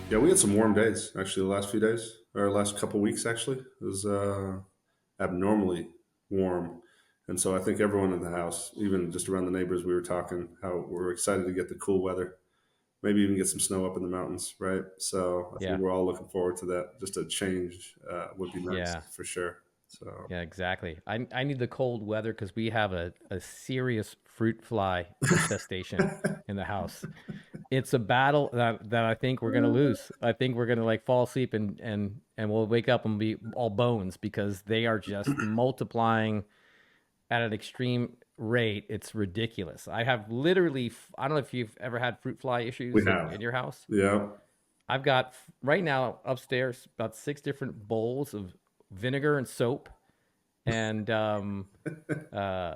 Yeah, we had some warm days actually the last few days, or last couple weeks actually. It was abnormally warm. And so I think everyone in the house, even just around the neighbors, we were talking how we're excited to get the cool weather, maybe even get some snow up in the mountains, right? So I think Yeah. we're all looking forward to that. Just a change would be nice Yeah. for sure. So Yeah, exactly. I need the cold weather because we have a serious fruit fly infestation in the house. It's a battle that I think we're gonna lose. I think we're gonna like fall asleep and we'll wake up and be all bones because they are just multiplying at an extreme rate. It's ridiculous. I have literally, I don't know if you've ever had fruit fly we issues in have, your house. yeah, I've got right now upstairs about six different bowls of vinegar and soap, and uh,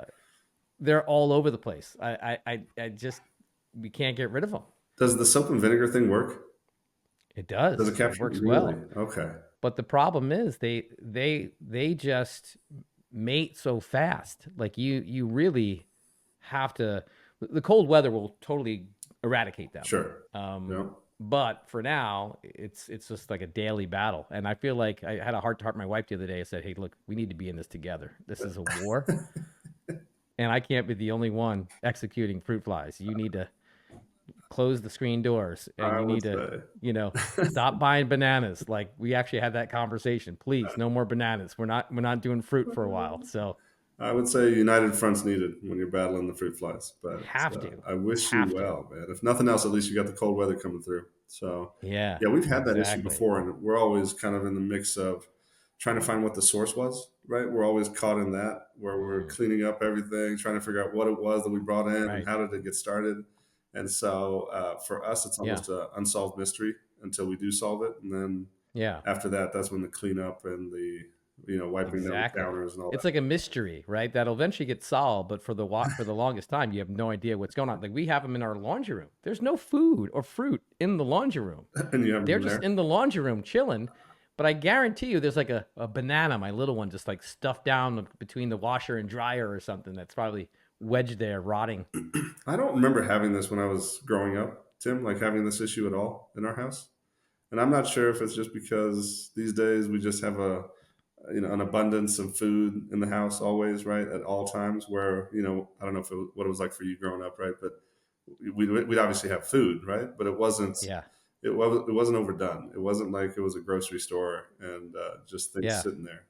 they're all over the place. I just we can't get rid of them. does the soap and vinegar thing work? It Does it does. It capture it? works Really? well. Okay. But the problem is they just mate so fast. Like you really have to. The cold weather will totally eradicate them. Sure. Um, Yeah. but for now, it's just like a daily battle. And I feel like I had a heart to heart with my wife the other day. I said, "Hey, look, we need to be in this together. This is a war, and I can't be the only one executing fruit flies. You need to close the screen doors, and I you would need to, say. stop buying bananas. Like we actually had that conversation. Please, no more bananas. We're not doing fruit for a while. So I would say united front's needed when you're battling the fruit flies. But have to, I wish you have to. well, man. If nothing else, at least you got the cold weather coming through. So Yeah, yeah, we've had that issue exactly. before, and we're always kind of in the mix of trying to find what the source was. Right, we're always caught in that where we're Mm, cleaning up everything, trying to figure out what it was that we brought in and right. how did it get started. And so for us, it's Yeah, almost an unsolved mystery until we do solve it, and then yeah. after that, that's when the cleanup and the wiping down the Exactly. counters and all It's that. like a mystery, right? That'll eventually get solved, but for the longest time, you have no idea what's going on. Like we have them in our laundry room. There's no food or fruit in the laundry room. And you have They're them just there. in the laundry room chilling. But I guarantee you, there's like a banana, my little one, just like stuffed down between the washer and dryer or something. That's probably wedged there, rotting. I don't remember having this when I was growing up, Tim, like having this issue at all in our house. And I'm not sure if it's just because these days we just have an abundance of food in the house always, right, at all times. Where I don't know what it was like for you growing up, right, but we'd obviously have food, right, but Yeah, it wasn't overdone. It wasn't like it was a grocery store and just things yeah, sitting there.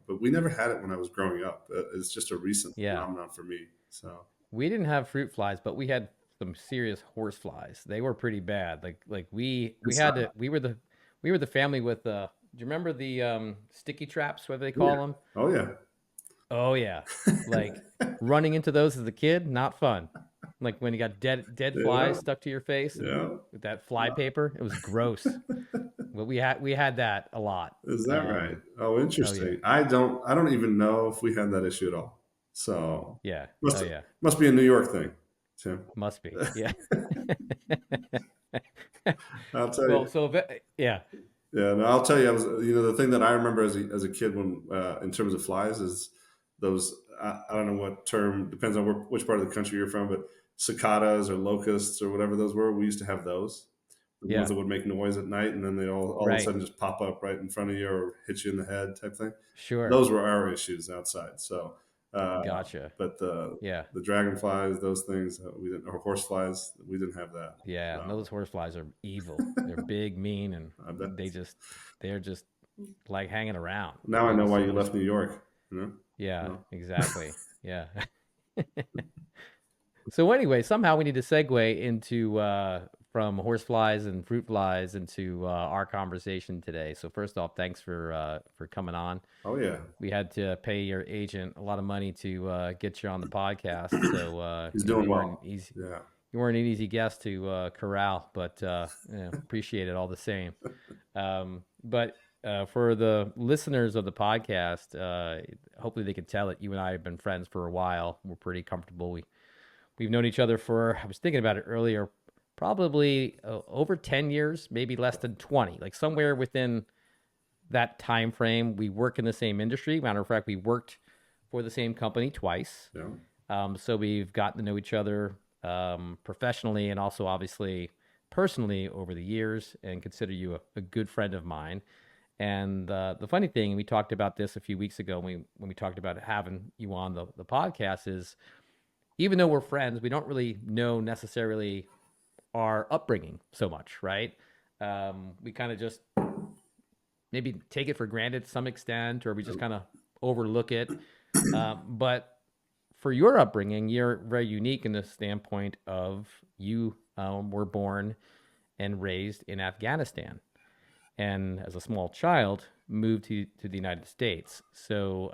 But we never had it when I was growing up. It's just a recent yeah. phenomenon for me. So We didn't have fruit flies, but we had some serious horse flies. They were pretty bad. Like we it's had not. to we were the family with do you remember the sticky traps, what do they Yeah. call them? Oh yeah. Oh yeah. Like running into those as a kid, not fun. Like when you got dead Yeah. flies stuck to your face and Yeah. with that fly paper, it was gross. But we had that a lot. Is that right? Oh, Oh yeah. interesting. I don't even know if we had that issue at all. So Yeah. Oh must yeah. must be a New York thing, Tim. Must be. Yeah. I'll tell Well, you. so yeah. Yeah, no, I'll tell you. I was, the thing that I remember as a kid when, in terms of flies, is those. I don't know what term depends on which part of the country you're from, but cicadas or locusts or whatever those were. We used to have those, the ones Yeah. that would make noise at night, and then they all of a Right. sudden just pop up right in front of you or hit you in the head, type thing. Sure. Those were our issues outside. So, uh, Gotcha. but Yeah. the dragonflies, those things, we didn't, or horseflies, we didn't have that. Yeah. So Those horseflies are evil. They're big, mean, and I bet. they're just like hanging around. Now I You know just why you you just left New York. yeah, So, exactly. Yeah. So anyway, somehow we need to segue into from horseflies and fruit flies into our conversation today. So first off, thanks for coming on. oh yeah, We had to pay your agent a lot of money to get you on the podcast. So he's doing you weren't well. easy. Yeah. You weren't an easy guest to corral, but appreciate it all the same. But for the listeners of the podcast, hopefully they can tell that you and I have been friends for a while. We're pretty comfortable. We've known each other for, I was thinking about it earlier, probably over 10 years, maybe less than 20, like somewhere within that time frame. We work in the same industry. Matter of fact, we worked for the same company twice. Yeah. So we've gotten to know each other professionally and also obviously personally over the years and consider you a good friend of mine. And the funny thing, we talked about this a few weeks ago when we talked about having you on the podcast, is even though we're friends, we don't really know necessarily our upbringing so much, right? We kind of just maybe take it for granted to some extent, or we just kind of overlook it. But for your upbringing, you're very unique in the standpoint of you were born and raised in Afghanistan, and as a small child, moved to the United States. So,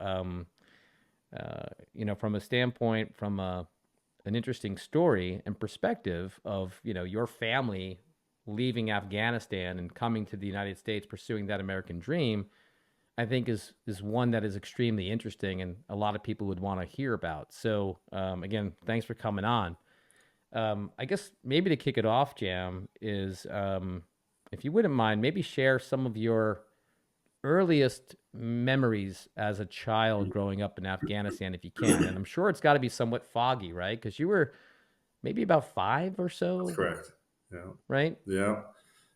from a standpoint, from an interesting story and perspective of your family leaving Afghanistan and coming to the United States, pursuing that American dream, I think is one that is extremely interesting and a lot of people would want to hear about. So again, thanks for coming on. I guess maybe to kick it off, Jam, is if you wouldn't mind, maybe share some of your earliest memories as a child growing up in Afghanistan, if you can. And I'm sure it's got to be somewhat foggy, right? Because you were maybe about 5 or That's so, correct. Yeah. right? Yeah.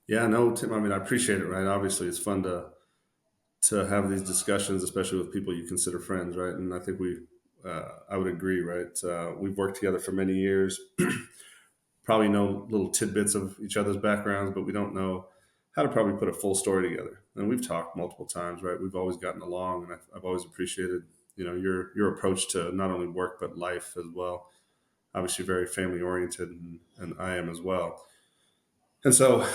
Yeah. No, Tim, I mean, I appreciate it, right? Obviously, it's fun to have these discussions, especially with people you consider friends, right? And I think I would agree, right? We've worked together for many years, probably know little tidbits of each other's backgrounds, but we don't know how to probably put a full story together. And we've talked multiple times, right? We've always gotten along, and I've always appreciated, your approach to not only work but life as well. Obviously, very family oriented, and I am as well. And so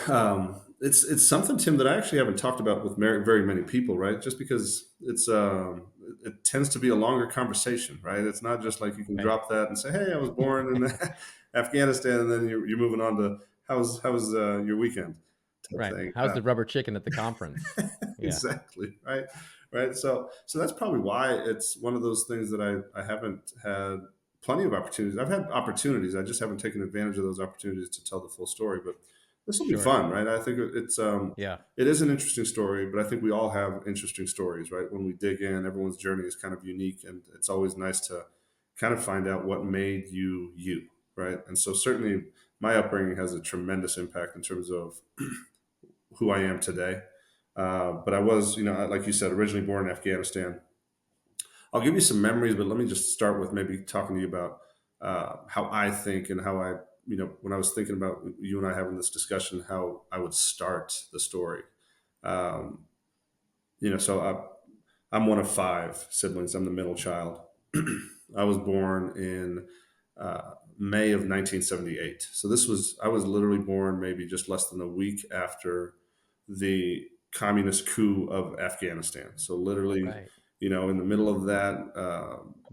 it's something, Tim, that I actually haven't talked about with very many people, right? Just because it tends to be a longer conversation, right? It's not just like you can Right. drop that and say, "Hey, I was born in Afghanistan," and then you're moving on to how was your weekend type Right. thing. How's the rubber chicken at the conference? Yeah. Exactly, right. So that's probably why it's one of those things that I haven't had plenty of opportunities. I've had opportunities. I just haven't taken advantage of those opportunities to tell the full story. But this will be Sure. fun, right? I think Yeah. it is an interesting story, but I think we all have interesting stories, right? When we dig in, everyone's journey is kind of unique, and it's always nice to kind of find out what made you you, right? And so certainly my upbringing has a tremendous impact in terms of who I am today. But I was, like you said, originally born in Afghanistan. I'll give you some memories, but let me just start with maybe talking to you about how I think and how when I was thinking about you and I having this discussion, how I would start the story. Um, I'm one of five siblings. I'm the middle child. I was born in May of 1978. So I was literally born maybe just less than a week after the communist coup of Afghanistan. So literally, Right. in the middle of that,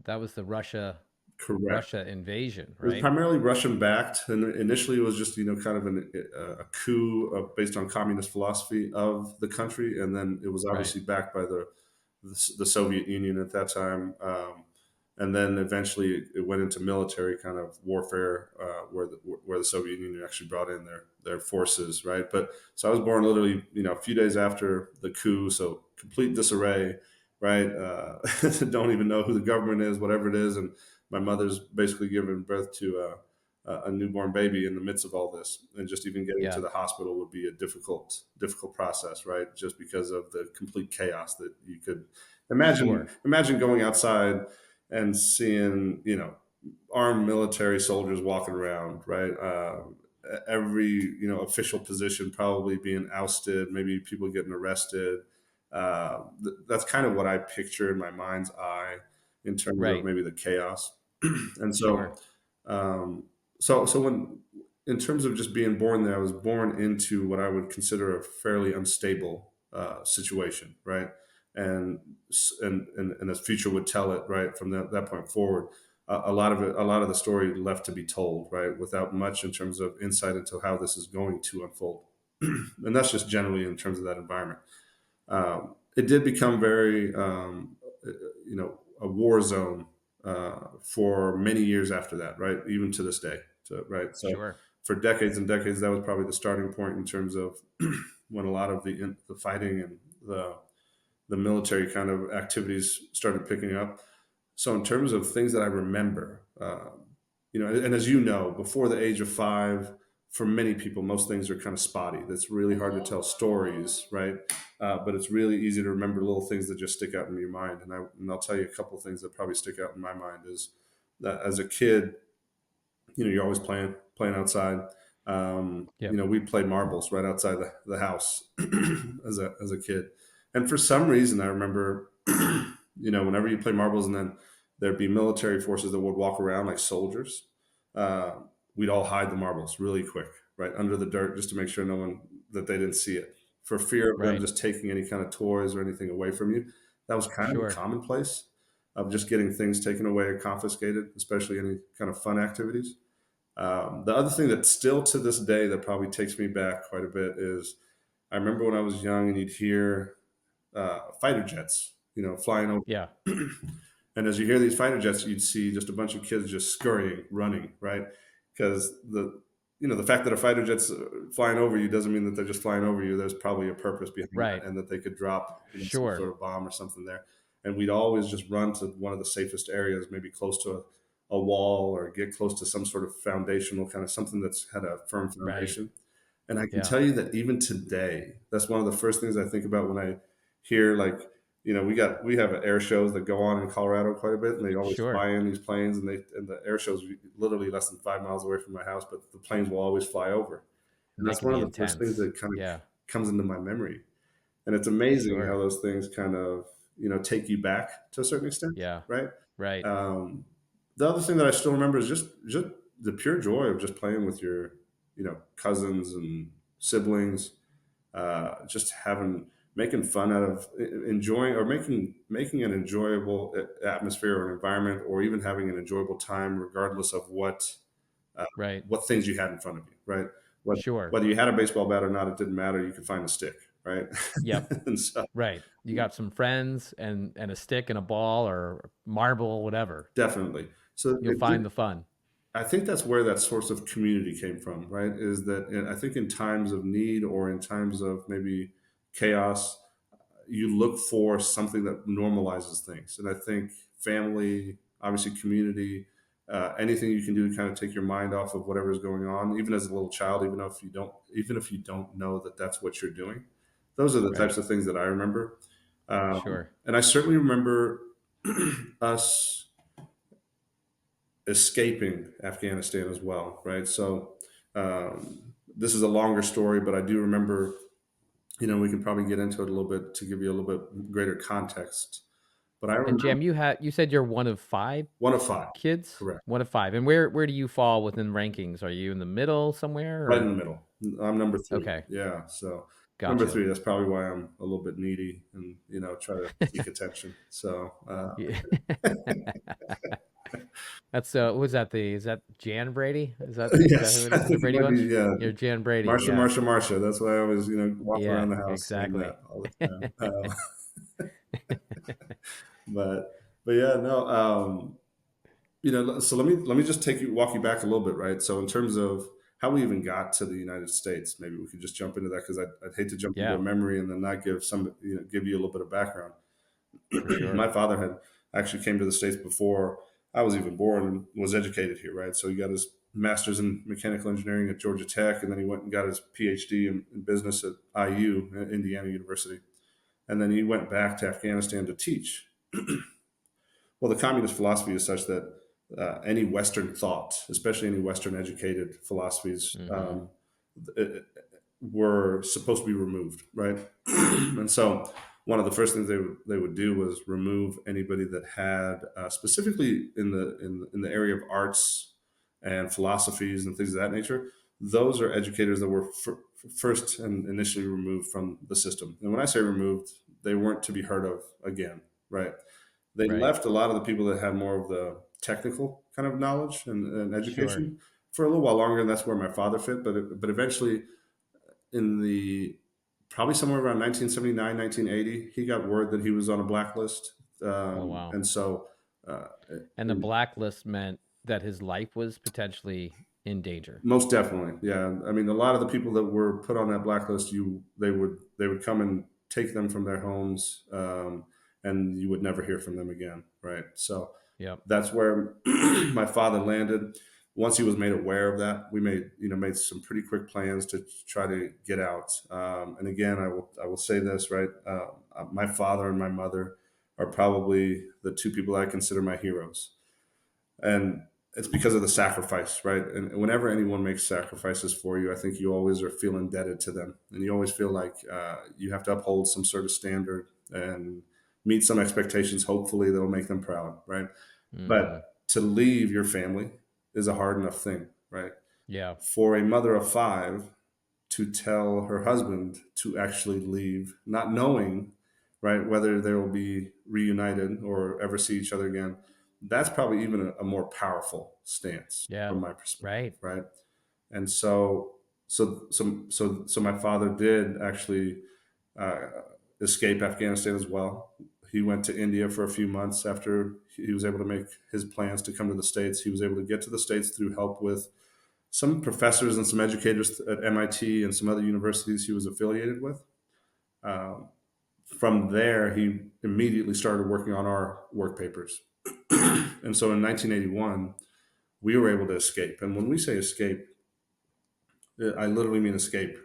That was the correct. Russia invasion, It was right? primarily Russian backed, and initially it was just kind of a coup based on communist philosophy of the country, and then it was Right. obviously backed by the Soviet Union at that time, and then eventually it went into military kind of warfare where the Soviet Union actually brought in their forces, right? But so I was born literally a few days after the coup, so complete disarray, right? Don't even know who the government is, whatever it is, and my mother's basically giving birth to a newborn baby in the midst of all this, and just even getting to Yeah. the hospital would be a difficult process, right? Just because of the complete chaos that you could imagine. Sure. Imagine going outside and seeing, armed military soldiers walking around, right? Every official position probably being ousted, maybe people getting arrested. That's kind of what I picture in my mind's eye in terms of Right. maybe the chaos. And Sure. um, so when in terms of just being born there, I was born into what I would consider a fairly unstable situation, right? And and as future would tell it, right from that point forward, a lot of the story left to be told, right, without much in terms of insight into how this is going to unfold, and that's just generally in terms of that environment. It did become very, a war zone for many years after that, right? Even to this day, right? So Sure. for decades and decades, that was probably the starting point in terms of when a lot of the fighting and the military kind of activities started picking up. So in terms of things that I remember, and as you know, before the age of 5, for many people, most things are kind of spotty. That's really hard to tell stories, right? But it's really easy to remember little things that just stick out in your mind. And I'll tell you a couple of things that probably stick out in my mind is that as a kid, you're always playing outside. Yep. We played marbles right outside the house as a kid, and for some reason, I remember, whenever you play marbles, and then there'd be military forces that would walk around like soldiers. Uh, we'd all hide the marbles really quick, right under the dirt, just to make sure no one that they didn't see it, for fear of them Right. just taking any kind of toys or anything away from you. That was kind of a Sure. commonplace of just getting things taken away or confiscated, especially any kind of fun activities. The other thing that still to this day that probably takes me back quite a bit is I remember when I was young and you'd hear fighter jets, flying over. Yeah. And as you hear these fighter jets, you'd see just a bunch of kids just scurrying, running, right? Because the fact that a fighter jet's flying over you doesn't mean that they're just flying over you. There's probably a purpose behind that, Right. and that they could drop, some Sure. sort of bomb or something there. And we'd always just run to one of the safest areas, maybe close to a wall, or get close to some sort of foundational kind of something that's had a firm Right. foundation. And I can Yeah. tell you that even today, that's one of the first things I think about when I hear, like, we have air shows that go on in Colorado quite a bit, and they always Sure. fly in these planes, and the air shows literally less than 5 miles away from my house, but the planes will always fly over, and They that's can one be of the first things intense. that kind of Yeah. comes into my memory, and it's amazing how Sure. those things kind of take you back to a certain extent, Yeah. right? Right. Um, the other thing that I still remember is just the pure joy of just playing with your cousins and siblings, just having making fun out of enjoying, or making an enjoyable atmosphere or an environment, or even having an enjoyable time regardless of uh, Right. what things you had in front of you, right? Whether, Sure. whether you had a baseball bat or not, it didn't matter. You could find a stick, right? Yep. And so, Right. You got some friends and a stick and a ball or marble, whatever. definitely. So You'll find the fun. I think that's where that source of community came from, right? Is that I think in times of need, or in times of maybe chaos, you look for something that normalizes things. And I think family, obviously community, anything you can do to kind of take your mind off of whatever's going on, even as a little child, even if you don't know that that's what you're doing. Those are the Right. types of things that I remember. Sure. And I certainly remember us escaping Afghanistan as well, right? So this is a longer story, but I do remember, we can probably get into it a little bit to give you a little bit greater context. But I And remember Jam, you said you're one of five one of five, kids? correct, One of five. And where do you fall within rankings? Are you in the middle somewhere right in or the middle. I'm number three. okay. Yeah, so number Gotcha. three. That's probably why I'm a little bit needy and try to seek attention. So Yeah. That's who's that is that Jan Brady? Is that yes, who I the think it Brady might be, Bunch? yeah, You're Jan Brady, Marsha, yeah. Marsha, Marsha. That's why I always walk Yeah, around the house saying exactly. that all the time. But yeah, no. So let me just walk you back a little bit, right? So in terms of how we even got to the United States, maybe we could just jump into that, because I'd hate to jump into a Yeah, memory and then not give you a little bit of background. for sure. My father had actually came to the States before I was even born, and was educated here, right? So he got his master's in mechanical engineering at Georgia Tech, and then he went and got his PhD in business at IU, Indiana University, and then he went back to Afghanistan to teach. Well, the communist philosophy is such that any Western thought, especially any Western educated philosophies, Hmm. were supposed to be removed, right? And so one of the first things they would do was remove anybody that had, specifically in the area of arts and philosophies and things of that nature. Those are educators that were first and initially removed from the system. And when I say removed, they weren't to be heard of again, right? They Right. left a lot of the people that had more of the technical kind of knowledge and Sure. education for a little while longer, and that's where my father fit. But eventually, in the probably somewhere around 1979, 1980, he got word that he was on a blacklist, Oh wow. and so uh, And the blacklist meant that his life was potentially in danger. most definitely, yeah. I mean, a lot of the people that were put on that blacklist, they would come and take them from their homes, and you would never hear from them again, right? So Yep. that's where my father landed. once he was made aware of that, we made some pretty quick plans to try to get out. And again, I will say this, right? My father and my mother are probably the two people I consider my heroes, and it's because of the sacrifice, right? And whenever anyone makes sacrifices for you, I think you always are feel indebted to them, and you always feel like you have to uphold some sort of standard and meet some expectations. Hopefully, that'll make them proud, right? Mm-hmm. But to leave your family is a hard enough thing, right? Yeah. For a mother of five to tell her husband to actually leave, not knowing, right, whether they will be reunited or ever see each other again, that's probably even a more powerful stance Yeah. from my perspective, Right. right? And so my father did actually uh, escape Afghanistan as well. He went to India for a few months after he was able to make his plans to come to the States. He was able to get to the States through help with some professors and some educators at MIT and some other universities he was affiliated with. Um, from there, he immediately started working on our work papers. And so in 1981, we were able to escape. And when we say escape, I literally mean escape.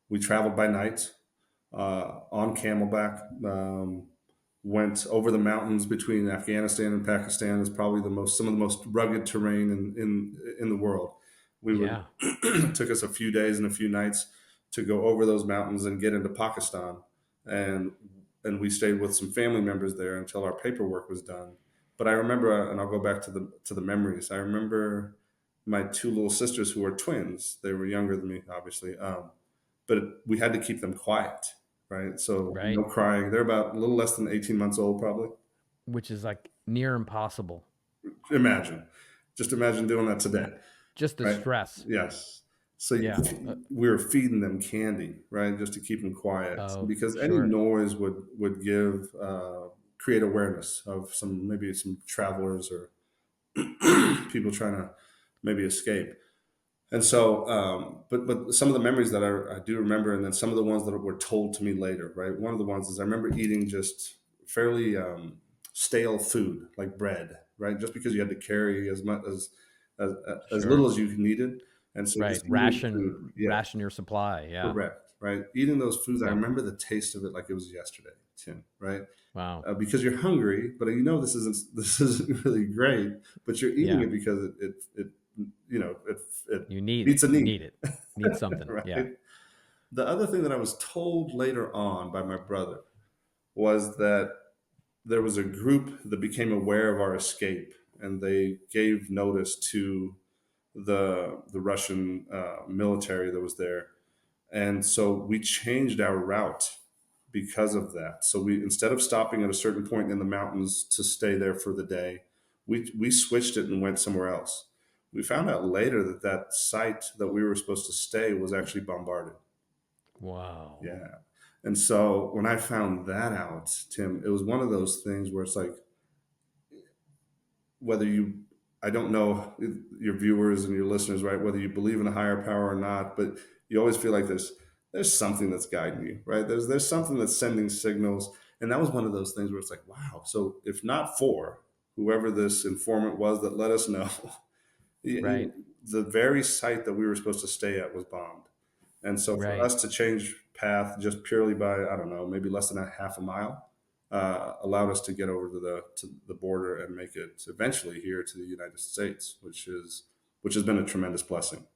We traveled by night on camelback. Went over the mountains between Afghanistan and Pakistan. Is probably some of the most rugged terrain in the world. We would Yeah. it took us a few days and a few nights to go over those mountains and get into Pakistan, and and we stayed with some family members there until our paperwork was done. But I remember, and I'll go back to the memories. I remember my two little sisters who were twins. They were younger than me, obviously, but we had to keep them quiet, right? So Right. no crying. They're about a little less than 18 months old, probably. Which is like near impossible. Imagine, just imagine doing that today, Just the right? stress. Yes. So Yeah. we were feeding them candy, right, just to keep them quiet, Oh, because any sure. noise would give create awareness of maybe some travelers or people trying to maybe escape. And so, but some of the memories that I do remember, and then some of the ones that were told to me later, right? One of the ones is I remember eating just fairly stale food, like bread, right? Just because you had to carry as much as Sure. little as you needed, and so Right. just eating food, yeah, Ration your supply. Yeah. correct, right? Eating those foods, I Yeah. remember the taste of it like it was yesterday, Tim, right? Wow. Because you're hungry, but this isn't really great, but you're eating Yeah. it because it it You need it. meets a You need, need it. Need something. Yeah. right? The other thing that I was told later on by my brother was that there was a group that became aware of our escape, and they gave notice to the Russian military that was there, and so we changed our route because of that. So we, instead of stopping at a certain point in the mountains to stay there for the day, we switched it and went somewhere else. We found out later that that site that we were supposed to stay was actually bombarded. Wow. Yeah. And so when I found that out, Tim, it was one of those things where it's like, whether you, I don't know your viewers and your listeners, right? Whether you believe in a higher power or not, but you always feel like there's something that's guiding you, right? There's something that's sending signals, and that was one of those things where it's like, wow. So if not for whoever this informant was that let us know, Right. the very site that we were supposed to stay at was bombed. And so for Right. us to change path just purely by, I don't know, maybe less than a half a mile, allowed us to get over to the border and make it eventually here to the United States, which has been a tremendous blessing.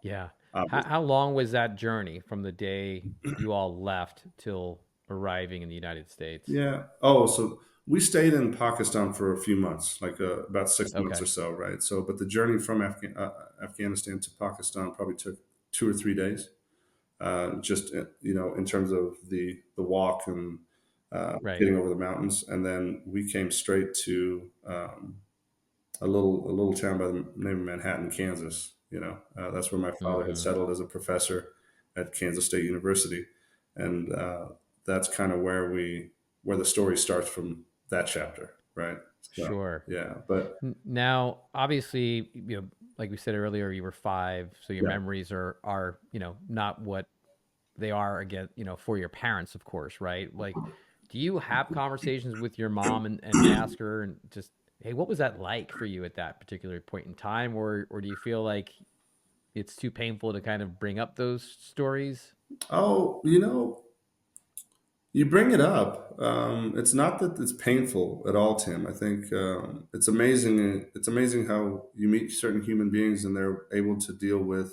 Yeah. Obviously. How long was that journey from the day you all left till arriving in the United States? Yeah. Oh, so we stayed in Pakistan for a few months, like about 6 months Okay. or so, right? So, but the journey from Afghanistan to Pakistan probably took 2 or 3 days. Just in terms of the walk and Right. getting over the mountains, and then we came straight to a little town by the name of Manhattan, Kansas. That's where my father had Mm-hmm. settled as a professor at Kansas State University, and that's kind of where the story starts from that chapter, right? So Sure. yeah, but Now, obviously, like we said earlier, you were five, so your yeah, memories are not what they are again, for your parents, of course, right? Like, do you have conversations with your mom and ask her and just, Hey, what was that like for you at that particular point in time, or do you feel like it's too painful to kind of bring up those stories? Oh, you bring it up. It's not that it's painful at all, Tim. I think it's amazing. It's amazing how you meet certain human beings and they're able to deal with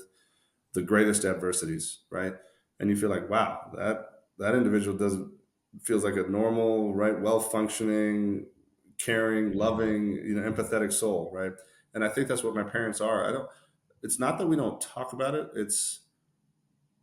the greatest adversities, right? And you feel like, wow, that individual doesn't feels like a normal, right, well functioning, caring, Mm-hmm. loving, empathetic soul, right? And I think that's what my parents are. I don't. It's not that we don't talk about it. It's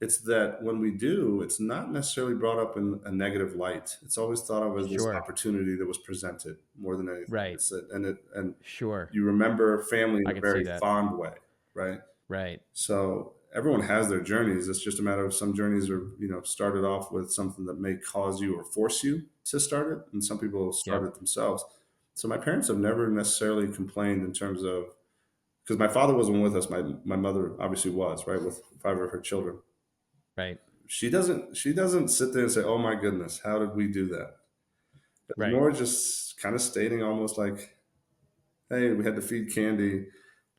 that when we do, it's not necessarily brought up in a negative light. It's always thought of as this Sure. opportunity that was presented more than anything. Right. And Sure. you remember family in I a could see very that. fond way, right? Right. So everyone has their journeys. It's just a matter of some journeys are, started off with something that may cause you or force you to start it, and some people start Yep. it themselves. So my parents have never necessarily complained in terms of because my father wasn't with us. My mother obviously was, right, with five of her children. Right. She doesn't sit there and say, "Oh my goodness, how did we do that?" It's Right. more just kind of stating almost like, "Hey, we had to feed candy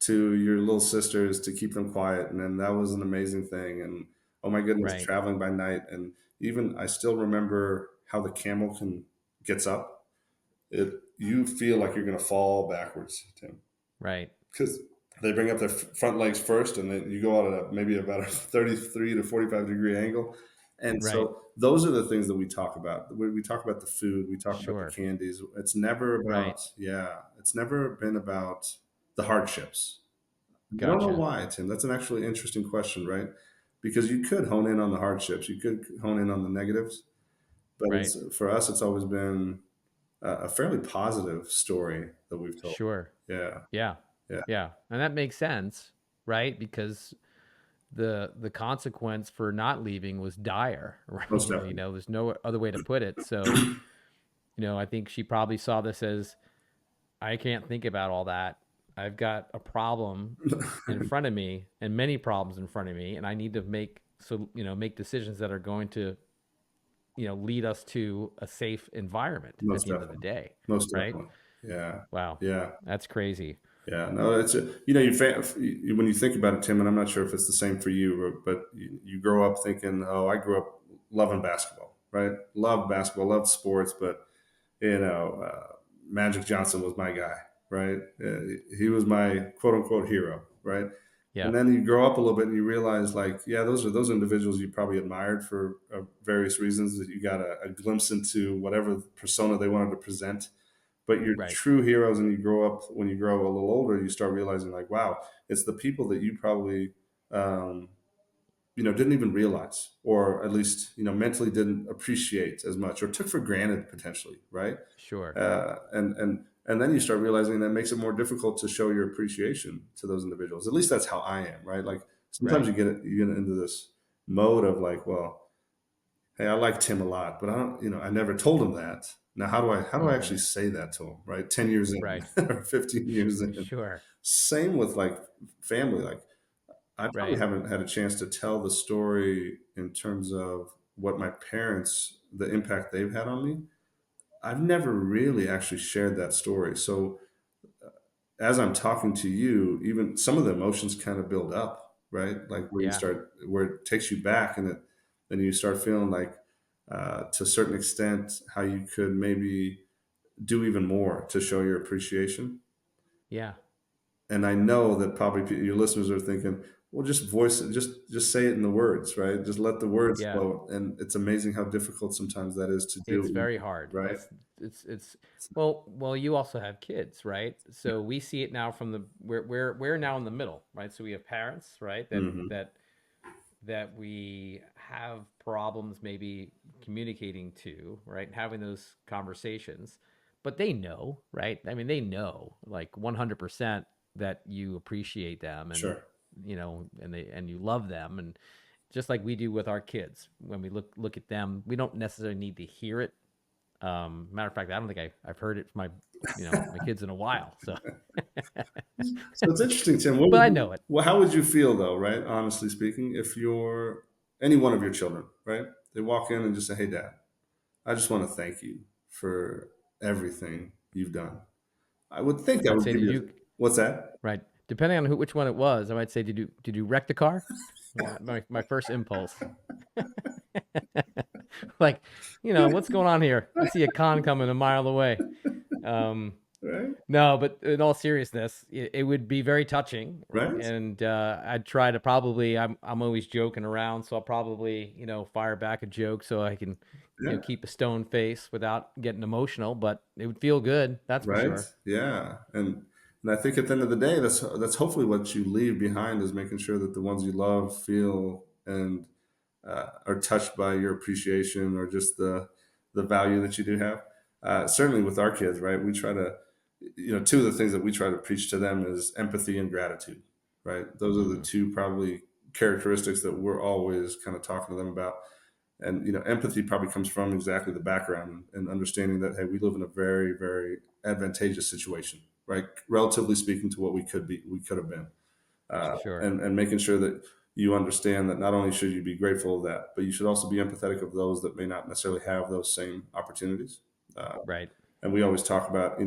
to your little sisters to keep them quiet, and then that was an amazing thing." And oh my goodness, Right. traveling by night, and even I still remember how the camel can gets up. You feel like you're going to fall backwards, Tim, Right. because they bring up their front legs first, and then you go out at maybe about a 33 to 45-degree angle. And Right. so those are the things that we talk about. We talk about the food, we talk about the Sure. candies. Right. It's never been about the hardships. I don't know Gotcha. why, Tim. That's an actually interesting question, right? Because you could hone in on the hardships, you could hone in on the negatives, but Right. it's for us, it's always been a fairly positive story that we've told. Sure. Yeah, Yeah. yeah, Yeah. And that makes sense, right? Because the consequence for not leaving was dire, right? most definitely. There's no other way to put it. So, I think she probably saw this as, I can't think about all that. I've got a problem in front of me and many problems in front of me, and I need to make decisions that are going to, lead us to a safe environment at Most the end of the definitely. day, Most right? definitely. Yeah. Wow. Yeah. That's crazy. Yeah. No, when you think about it, Tim, and I'm not sure if it's the same for you, but you grow up thinking, oh, I grew up loving basketball, right? Loved basketball, loved sports, but, Magic Johnson was my guy, right? He was my quote unquote hero, right? Yeah. And then you grow up a little bit and you realize, like, yeah, those are those individuals you probably admired for various reasons that you got a glimpse into whatever persona they wanted to present. But your Right. true heroes, and you grow up when you grow a little older, you start realizing, like, wow, it's the people that you probably, um, didn't even realize, or at least, mentally didn't appreciate as much, or took for granted potentially, right? Sure. And then you start realizing that makes it more difficult to show your appreciation to those individuals. At least that's how I am, right? Like sometimes Right. you get into this mode of like, well, hey, I like Tim a lot, but I don't, I never told him that. Now, how do I Hmm. actually say that to him, right? 10 years in Right. or 15 years in. Sure. Same with like family. Like I probably Right. haven't had a chance to tell the story in terms of what my parents, the impact they've had on me. I've never really actually shared that story. So as I'm talking to you, even some of the emotions kind of build up, right? Like Yeah. where it takes you back, and you start feeling like, to a certain extent, how you could maybe do even more to show your appreciation. Yeah. And I know that probably your listeners are thinking, well, just voice it, just say it in the words, right? Just let the words Yeah. flow. And it's amazing how difficult sometimes that is to It's do, very hard. right? It's well, you also have kids, right? So we see it now from the we're now in the middle, right? So we have parents, right? That Hmm. that that we have problems maybe communicating to, right? And having those conversations. But they know, right? I mean, they know like 100% that you appreciate them, and Sure. and you love them, and just like we do with our kids when we look at them, we don't necessarily need to hear it. Matter of fact, I don't think I've heard it from my kids in a while. So, So it's interesting, Tim. but I know it. How would you feel though, right? Honestly speaking, if you're any one of your children, right? They walk in and just say, "Hey, Dad, I just want to thank you for everything you've done. I would think that I'd would say, give did you you what's that? right? Depending on which one it was, I might say, did you wreck the car? My first impulse, like, what's going on here? I see a con coming a mile away. Um, Right? no, but in all seriousness, it would be very touching, Right? and I'd try to probably. I'm always joking around, so I'll probably fire back a joke so I can Yeah. keep a stone face without getting emotional. But it would feel good, that's for Right? sure. Yeah. And I think at the end of the day, that's hopefully what you leave behind is making sure that the ones you love feel and are touched by your appreciation or just the value that you do have. Certainly with our kids, right? We try to, two of the things that we try to preach to them is empathy and gratitude, right? Those are the Hmm. two probably characteristics that we're always kind of talking to them about. And empathy probably comes from exactly the background and understanding that, hey, we live in a very, very advantageous situation, right? Relatively speaking to what we could have been, Sure. and making sure that you understand that not only should you be grateful of that, but you should also be empathetic of those that may not necessarily have those same opportunities. Uh, Right. and we always talk about,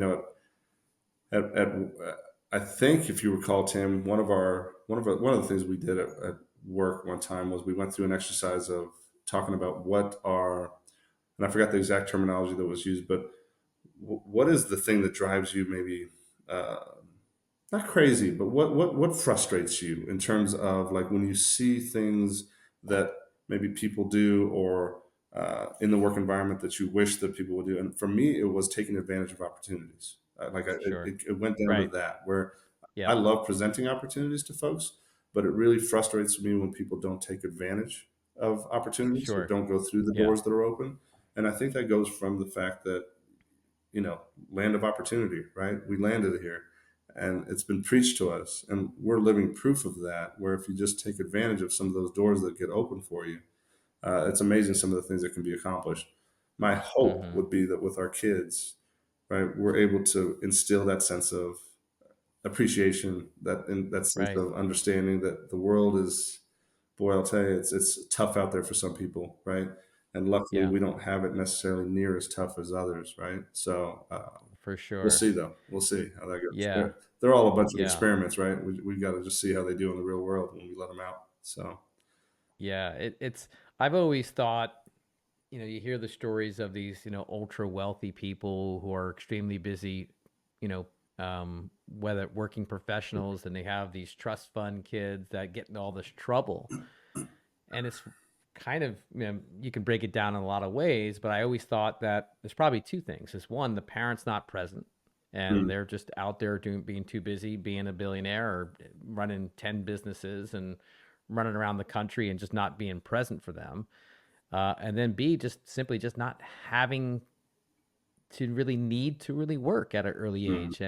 I think if you recall, Tim, one of the things we did at work one time was we went through an exercise of talking about what are, and I forgot the exact terminology that was used, but what is the thing that drives you maybe uh, not crazy, but what frustrates you in terms of like when you see things that maybe people do or in the work environment that you wish that people would do. And for me, it was taking advantage of opportunities. Sure. It went down to Right. that where I Yep. love presenting opportunities to folks, but it really frustrates me when people don't take advantage of opportunities or Sure. don't go through the Yeah. doors that are open. And I think that goes from the fact that land of opportunity, right? We landed here and it's been preached to us. And we're living proof of that, where if you just take advantage of some of those doors that get open for you, it's amazing some of the things that can be accomplished. My hope Hmm. would be that with our kids, right, we're able to instill that sense of appreciation, that sense Right. of understanding that the world is, boy, I'll tell you, it's tough out there for some people, right? And luckily, Yeah. we don't have it necessarily near as tough as others, right? So For we'll sure. see, though. We'll see how that goes. Yeah. They're all a bunch of Yeah. experiments, right? We got to just see how they do in the real world when we let them out. So Yeah. It's. I've always thought, you hear the stories of these, ultra wealthy people who are extremely busy, you know, whether working professionals, and they have these trust fund kids that get in all this trouble. And it's kind of, you can break it down in a lot of ways, but I always thought that there's probably two things. Is one, the parents not present and mm, they're just out there being too busy being a billionaire or running 10 businesses and running around the country and just not being present for them. And then B, just simply just not having to really need to really work at an early mm, age,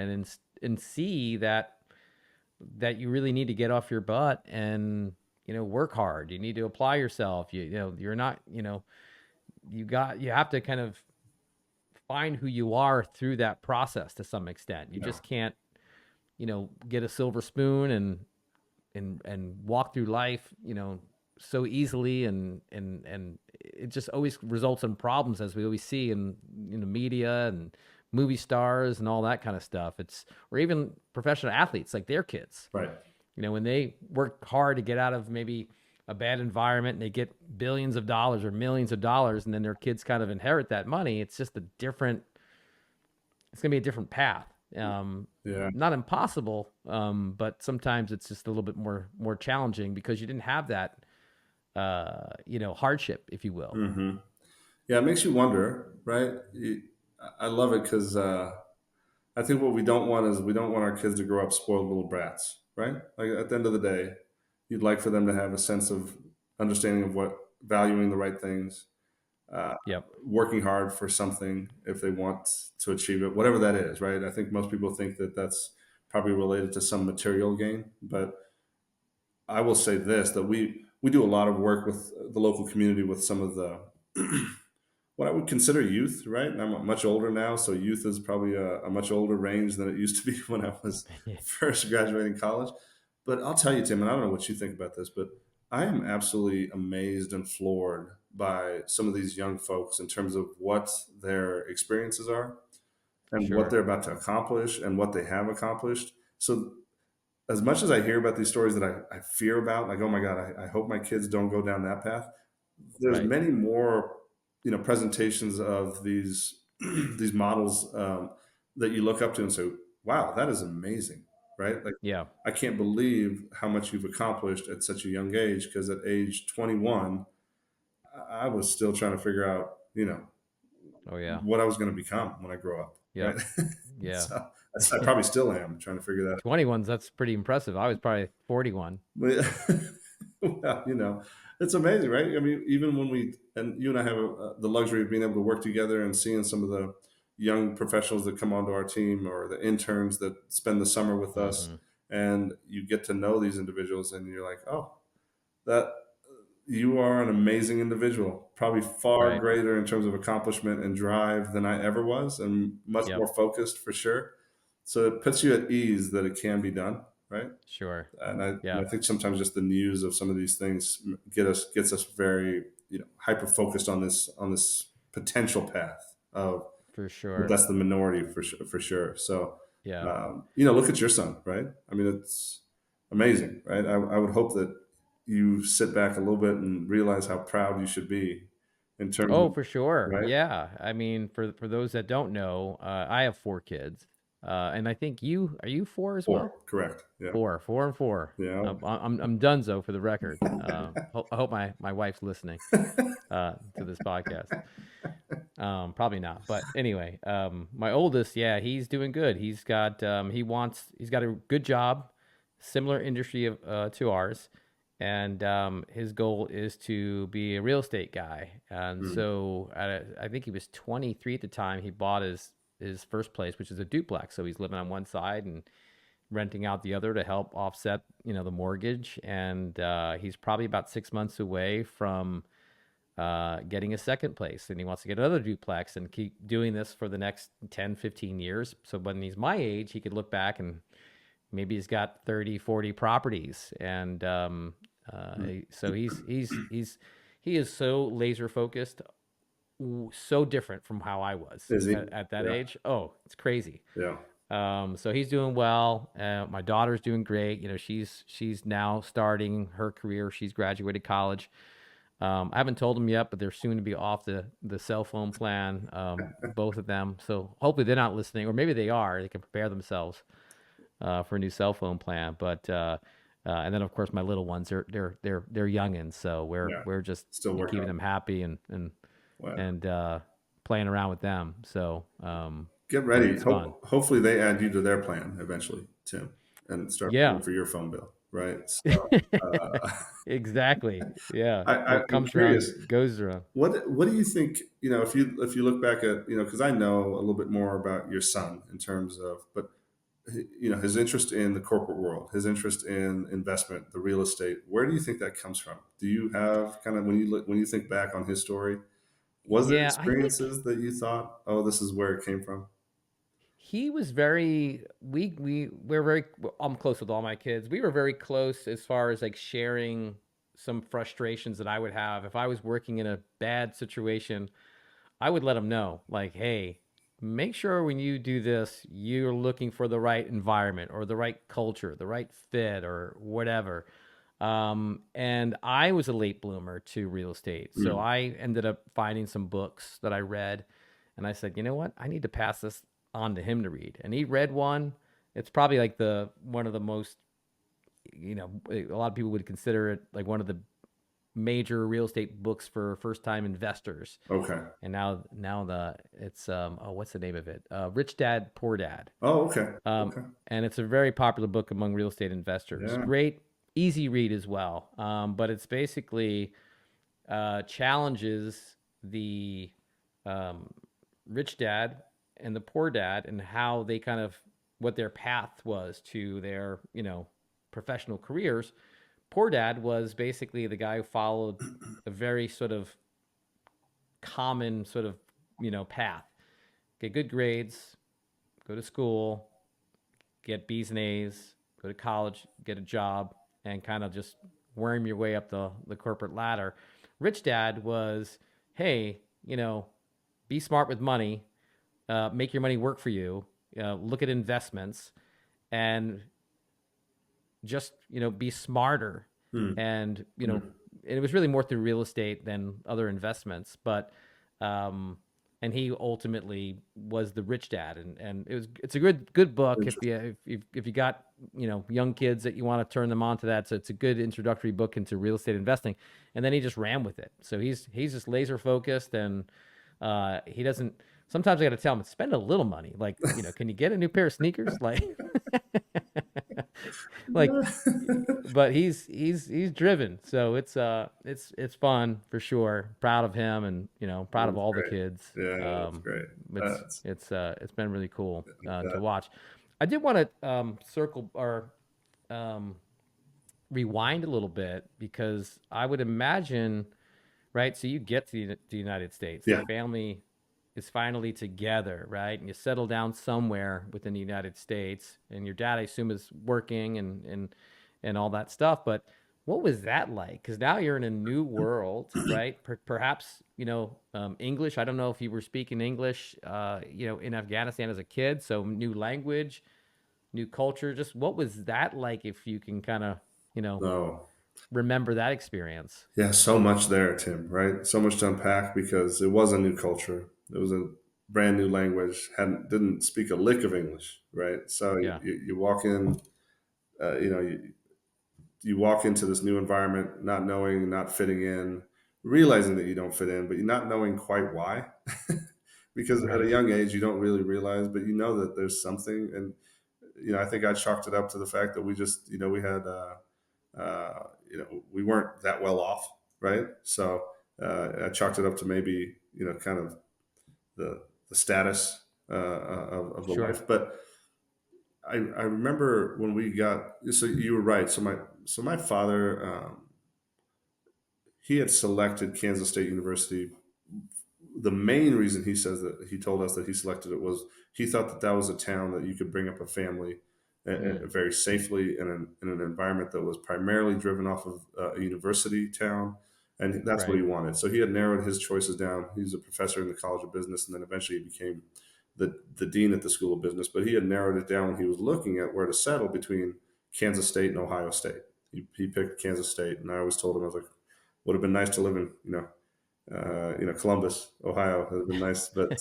and see that you really need to get off your butt and work hard. You need to apply yourself. You're not, you have to kind of find who you are through that process to some extent. You yeah, just can't get a silver spoon and walk through life, so easily, and it just always results in problems, as we always see in the media and movie stars and all that kind of stuff. It's or even professional athletes, like their kids, right. when they work hard to get out of maybe a bad environment and they get billions of dollars or millions of dollars, and then their kids kind of inherit that money. It's just a different, it's going to be a different path. Yeah. Not impossible, but sometimes it's just a little bit more challenging because you didn't have that, hardship, if you will. hmm Yeah. It makes you wonder, right? I love it because I think what we don't want is we don't want our kids to grow up spoiled little brats, right? Like at the end of the day, you'd like for them to have a sense of understanding of what valuing the right things, uh, Yep. working hard for something if they want to achieve it, whatever that is, right? I think most people think that that's probably related to some material gain, but I will say this: that we do a lot of work with the local community with some of the what I would consider youth, right? And I'm much older now, so youth is probably a much older range than it used to be when I was first graduating college. But I'll tell you, Tim, and I don't know what you think about this, but I am absolutely amazed and floored by some of these young folks in terms of what their experiences are. and what Sure. they're about to accomplish and what they have accomplished. So as much as I hear about these stories that I fear about, like, oh my God, I hope my kids don't go down that path. There's Right. many more, presentations of these these models that you look up to and say, wow, that is amazing, right? Like, Yeah. I can't believe how much you've accomplished at such a young age. Because at age 21, I was still trying to figure out, Oh yeah. what I was going to become when I grow up, right? Yep. Yeah. So I probably still am trying to figure that 21's, that's pretty impressive. I was probably 41. But well, it's amazing, right? I mean, even when and you and I have the luxury of being able to work together and seeing some of the young professionals that come onto our team or the interns that spend the summer with us, Hmm. and you get to know these individuals, and you're like, oh, that you are an amazing individual, probably far Right. greater in terms of accomplishment and drive than I ever was, and much Yep. more focused for sure. So it puts you at ease that it can be done, right? Sure. And I Yep. think sometimes just the news of some of these things gets us very hyper focused on this potential path of, For but sure. that's the minority for sure. So Yeah. look at your son, right? I mean, it's amazing, right? I would hope that you sit back a little bit and realize how proud you should be in terms Oh, of, for sure. right. Yeah. I mean, for those that don't know, I have 4 kids, and I think are you four as Four, well? correct? Yeah, Four and four. yeah. I'm Dunzo for the record. I hope my wife's listening to this podcast. Probably not, but anyway, my oldest, yeah, he's doing good. He's got a good job, similar industry to ours, and his goal is to be a real estate guy. And Mm. so I think he was 23 at the time. He bought his first place, which is a duplex. So he's living on one side and renting out the other to help offset, the mortgage. And he's probably about 6 months away from getting a second place, and he wants to get another duplex and keep doing this for the next 10, 15 years. So when he's my age, he could look back and maybe he's got 30, 40 properties. And Mm. so he is so laser focused, so different from how I was Is he? at that Yeah, age. Oh, it's crazy. yeah. So he's doing well. My daughter's doing great. She's now starting her career. She's graduated college. I haven't told them yet, but they're soon to be off the cell phone plan, both of them. So hopefully they're not listening, or maybe they are. They can prepare themselves for a new cell phone plan. But and then of course my little ones, they're youngins, so Yeah. we're just Still working keeping on them happy and well. and playing around with them. So Get but ready. it's fun. Hopefully, they add you to their plan eventually, Tim, and start Yeah. paying for your phone bill, right? So, Exactly. Yeah. What I'm comes curious. around goes around. What do you think? If you look back at, because I know a little bit more about your son in terms of, but his interest in the corporate world, his interest in investment, the real estate. Where do you think that comes from? Do you have kind of, when you think back on his story, was there Yeah, I think experiences that you thought, oh, this is where it came from? he was very we're very I'm close with all my kids. We were very close as far as like sharing some frustrations that I would have if I was working in a bad situation. I would let them know, like, hey, make sure when you do this, you're looking for the right environment or the right culture, the right fit, or whatever. And I was a late bloomer to real estate. So Mm. I ended up finding some books that I read. And I said, you know what? I need to pass this on to him to read. And he read one. It's probably like the one of the most, a lot of people would consider it like one of the major real estate books for first time investors. Okay. And now it's what's the name of it? Rich Dad Poor Dad. Oh, okay. Um, Okay. and it's a very popular book among real estate investors. Yeah. Great, easy read as well. But it's basically challenges the um, rich dad and the poor dad and how they kind of what their path was to their professional careers. Poor dad was basically the guy who followed a very sort of common sort of path. Get good grades, go to school, get B's and A's, go to college, get a job, and kind of just worm your way up the corporate ladder. Rich Dad was, hey, be smart with money, make your money work for you. Look at investments and just be smarter. Hmm. And Hmm. it was really more through real estate than other investments, but um and he ultimately was the rich dad, and it's a good book if Interesting. you got young kids that you want to turn them on to that. So it's a good introductory book into real estate investing. And then he just ran with it, so he's just laser focused. And he doesn't, sometimes I got to tell him, spend a little money, like, can you get a new pair of sneakers, like like, but he's driven. So it's fun for sure. Proud of him, and proud of That's all the great. kids. Yeah, that's great. That's It's been really cool to that. watch. I did want to circle or um, rewind a little bit, because I would imagine, right? So you get to the United States, the Yeah. family is finally together, right? And you settle down somewhere within the United States, and your dad, I assume, is working and all that stuff. But what was that like? Because now you're in a new world, right? Perhaps English. I don't know if you were speaking English, in Afghanistan as a kid. So new language, new culture. Just what was that like? If you can kind of No. remember that experience. Yeah, so much there, Tim, right? So much to unpack because it was a new culture. It was a brand new language. Didn't speak a lick of English, right? So Yeah. you walk in, you walk into this new environment, not knowing, not fitting in, realizing that you don't fit in, but you're not knowing quite why. Because at a Right. young age, you don't really realize, but you know that there's something. And I think I chalked it up to the fact that we just, we had, we weren't that well off, right? So I chalked it up to maybe, kind of the status of the Sure. life. But I remember when we got, so you were right. So my father, he had selected Kansas State University. The main reason he says that he told us that he selected it was he thought that that was a town that you could bring up a family Mm, very safely in an environment that was primarily driven off of a university town, and that's what right. he wanted. So he had narrowed his choices down. He was a professor in the College of Business, and then eventually he became the dean at the School of Business. But he had narrowed it down when he was looking at where to settle between Kansas State and Ohio State. He picked Kansas State, and I always told him, I was like, would have been nice to live in Columbus, Ohio has been nice, but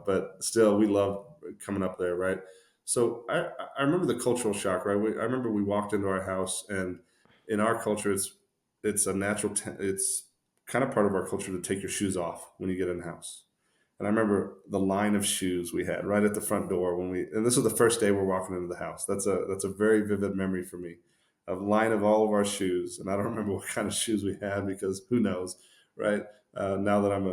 but still, we love coming up there, right? So I remember the cultural shock, right? I remember we walked into our house, and in our culture, it's a natural, it's kind of part of our culture to take your shoes off when you get in the house. And I remember the line of shoes we had right at the front door and this was the first day we're walking into the house. That's a very vivid memory for me. A line of all of our shoes, and I don't remember what kind of shoes we had because who knows, right? Now that I'm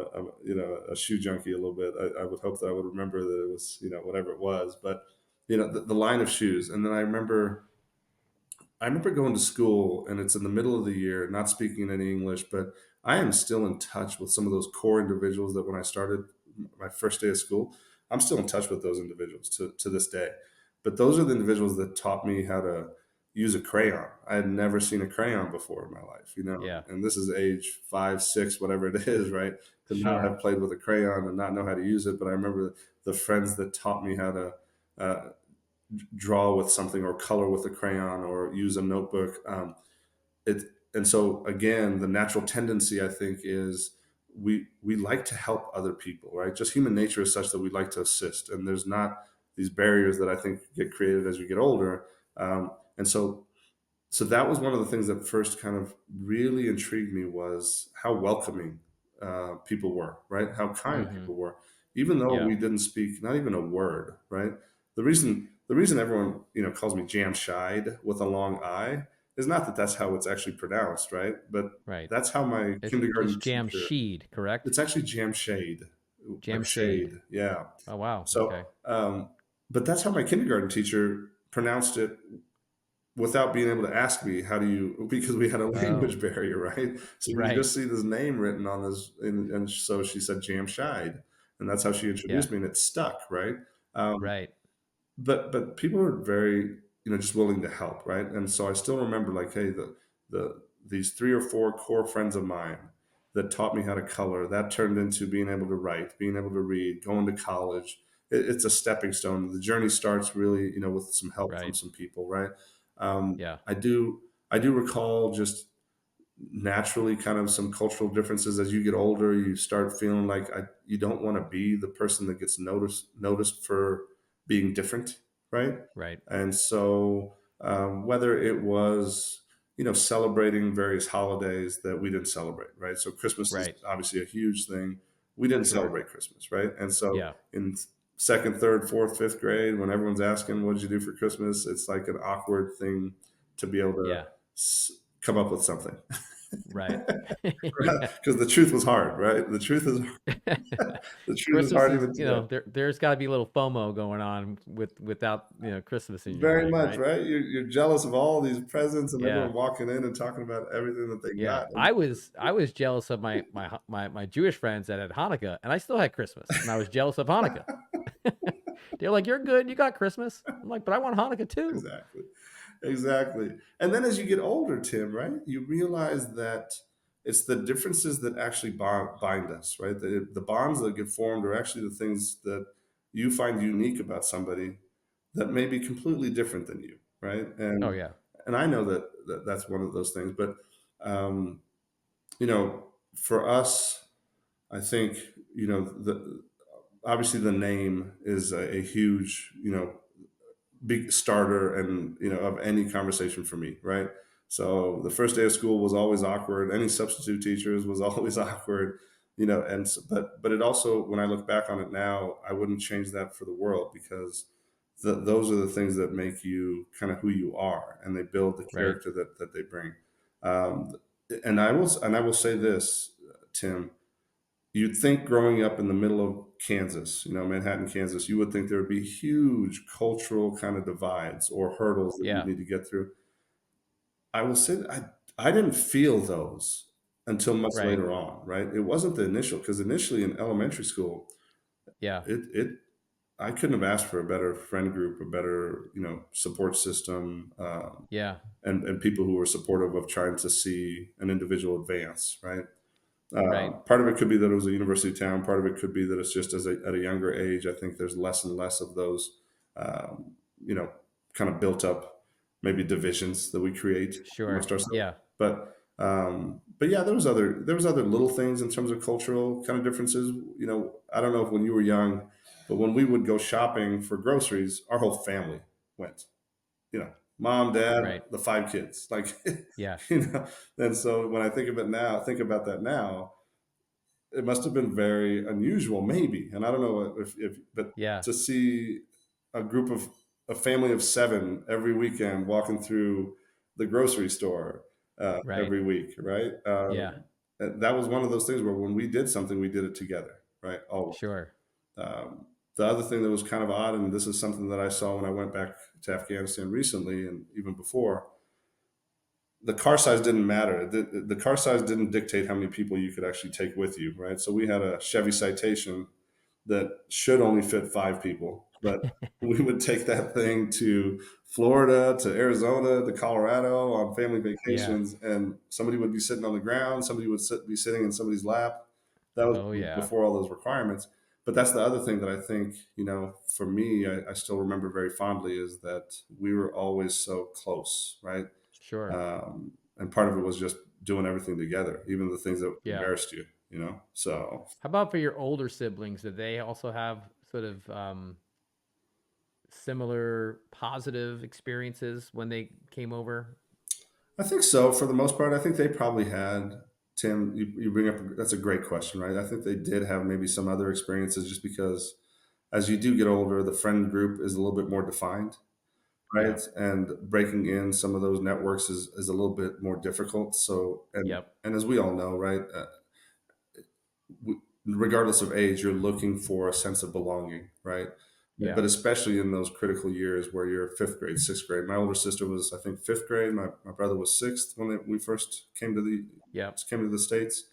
a shoe junkie a little bit, I would hope that I would remember that it was whatever it was, but the line of shoes. And then I remember going to school, and it's in the middle of the year, not speaking any English, but I am still in touch with some of those core individuals that when I started my first day of school, I'm still in touch with those individuals to this day. But those are the individuals that taught me how to use a crayon. I had never seen a crayon before in my life, Yeah. and this is age 5, 6, whatever it is, right? To not Sure. have played with a crayon and not know how to use it. But I remember the friends that taught me how to uh, draw with something or color with a crayon or use a notebook. It and so again, the natural tendency I think is we like to help other people, right? Just human nature is such that we like to assist, and there's not these barriers that I think get created as we get older. And so that was one of the things that first kind of really intrigued me was how welcoming people were, right? How kind Mm-hmm. people were, even though Yeah. we didn't speak not even a word, right? The reason everyone calls me Jamshid with a long I is not that that's how it's actually pronounced, right? But Right. that's how my It's kindergarten teacher. Jamshid, correct? It's actually Jamshade, like Jamshade. shade, yeah. Oh wow. So, Okay. but that's how my kindergarten teacher pronounced it without being able to ask me how do you because we had a Oh, language barrier, right? So you right. just see this name written on this, and so she said Jamshide, and that's how she Yeah. introduced me, and it stuck, right? um, Right. but people are very just willing to help, right? And so I still remember, like, hey, these 3 or 4 core friends of mine, that taught me how to color. That turned into being able to write, being able to read, going to college. It's a stepping stone. The journey starts really, with some help from Right. some people, right? Yeah. I do recall just naturally kind of some cultural differences as you get older. You start feeling like you don't want to be the person that gets noticed for being different, right? Right. And so whether it was celebrating various holidays that we didn't celebrate, right? So Christmas is Right. obviously a huge thing. We didn't Sure. celebrate Christmas, right? And so Yeah. in second, third, fourth, fifth grade, when everyone's asking what did you do for Christmas, it's like an awkward thing to be able to Yeah. come up with something. Right. Yeah. Because the truth was hard, right? The truth is Christmas hard is, even today. there's got to be a little FOMO going on without, Christmas in your Very life, much, right? right? You're jealous of all these presents and Yeah. everyone walking in and talking about everything that they Yeah. got. I was jealous of my Jewish friends that had Hanukkah, and I still had Christmas, and I was jealous of Hanukkah. They're like, "You're good, you got Christmas." I'm like, "But I want Hanukkah too." Exactly. Exactly. And then as you get older, Tim, right, you realize that it's the differences that actually bind us, right? The bonds that get formed are actually the things that you find unique about somebody that may be completely different than you, right? Oh And yeah. and I know that that's one of those things. But um, for us, I think the obviously the name is a huge big starter and of any conversation for me, right? So the first day of school was always awkward. Any substitute teachers was always awkward, but it also, when I look back on it now, I wouldn't change that for the world, because those are the things that make you kind of who you are, and they build the Right. character that they bring. um, and I will say this, Tim. You'd think growing up in the middle of Kansas, Manhattan, Kansas, you would think there would be huge cultural kind of divides or hurdles that you Yeah. need to get through. I will say that I didn't feel those until much Right. later on, right? It wasn't the initial, because initially in elementary school, Yeah. it I couldn't have asked for a better friend group, a better support system, Yeah. and people who were supportive of trying to see an individual advance, right? Right. Part of it could be that it was a university town. Part of it could be that it's just at a younger age. I think there's less and less of those, um, you know, kind of built up maybe divisions that we create Sure. amongst ourselves. Yeah. But yeah, there was other little things in terms of cultural kind of differences. I don't know if when you were young, but when we would go shopping for groceries, our whole family went. Mom, dad, Right. the five kids, like Yeah. you know. And so when I think about that now, it must have been very unusual, maybe. And I don't know but Yeah. to see a family of seven every weekend walking through the grocery store Right. every week, right? Yeah. That was one of those things where when we did something, we did it together, right? Always. Sure. The other thing that was kind of odd, and this is something that I saw when I went back to Afghanistan recently, and even before, the car size didn't matter. The car size didn't dictate how many people you could actually take with you, right? So we had a Chevy Citation that should only fit five people, but we would take that thing to Florida, to Arizona, to Colorado on family Yeah. vacations, and somebody would be sitting on the ground, somebody would be sitting in somebody's lap. That was Oh yeah. before all those requirements. But that's the other thing that I think, for me, I still remember very fondly, is that we were always so close, right? Sure. And part of it was just doing everything together, even the things that Yeah. embarrassed you, So How about for your older siblings? Did they also have sort of similar positive experiences when they came over? I think so, for the most part. I think they probably had, Tim, you bring up, that's a great question, right? I think they did have maybe some other experiences, just because as you do get older, the friend group is a little bit more defined, Yeah. right? And breaking in some of those networks is a little bit more difficult. So, and, Yep. and as we all know, right? Regardless of age, you're looking for a sense of belonging, right? Yeah. But especially in those critical years where you're fifth grade, sixth grade. My older sister was, I think, fifth grade. My brother was sixth when we first Yep. came to the states,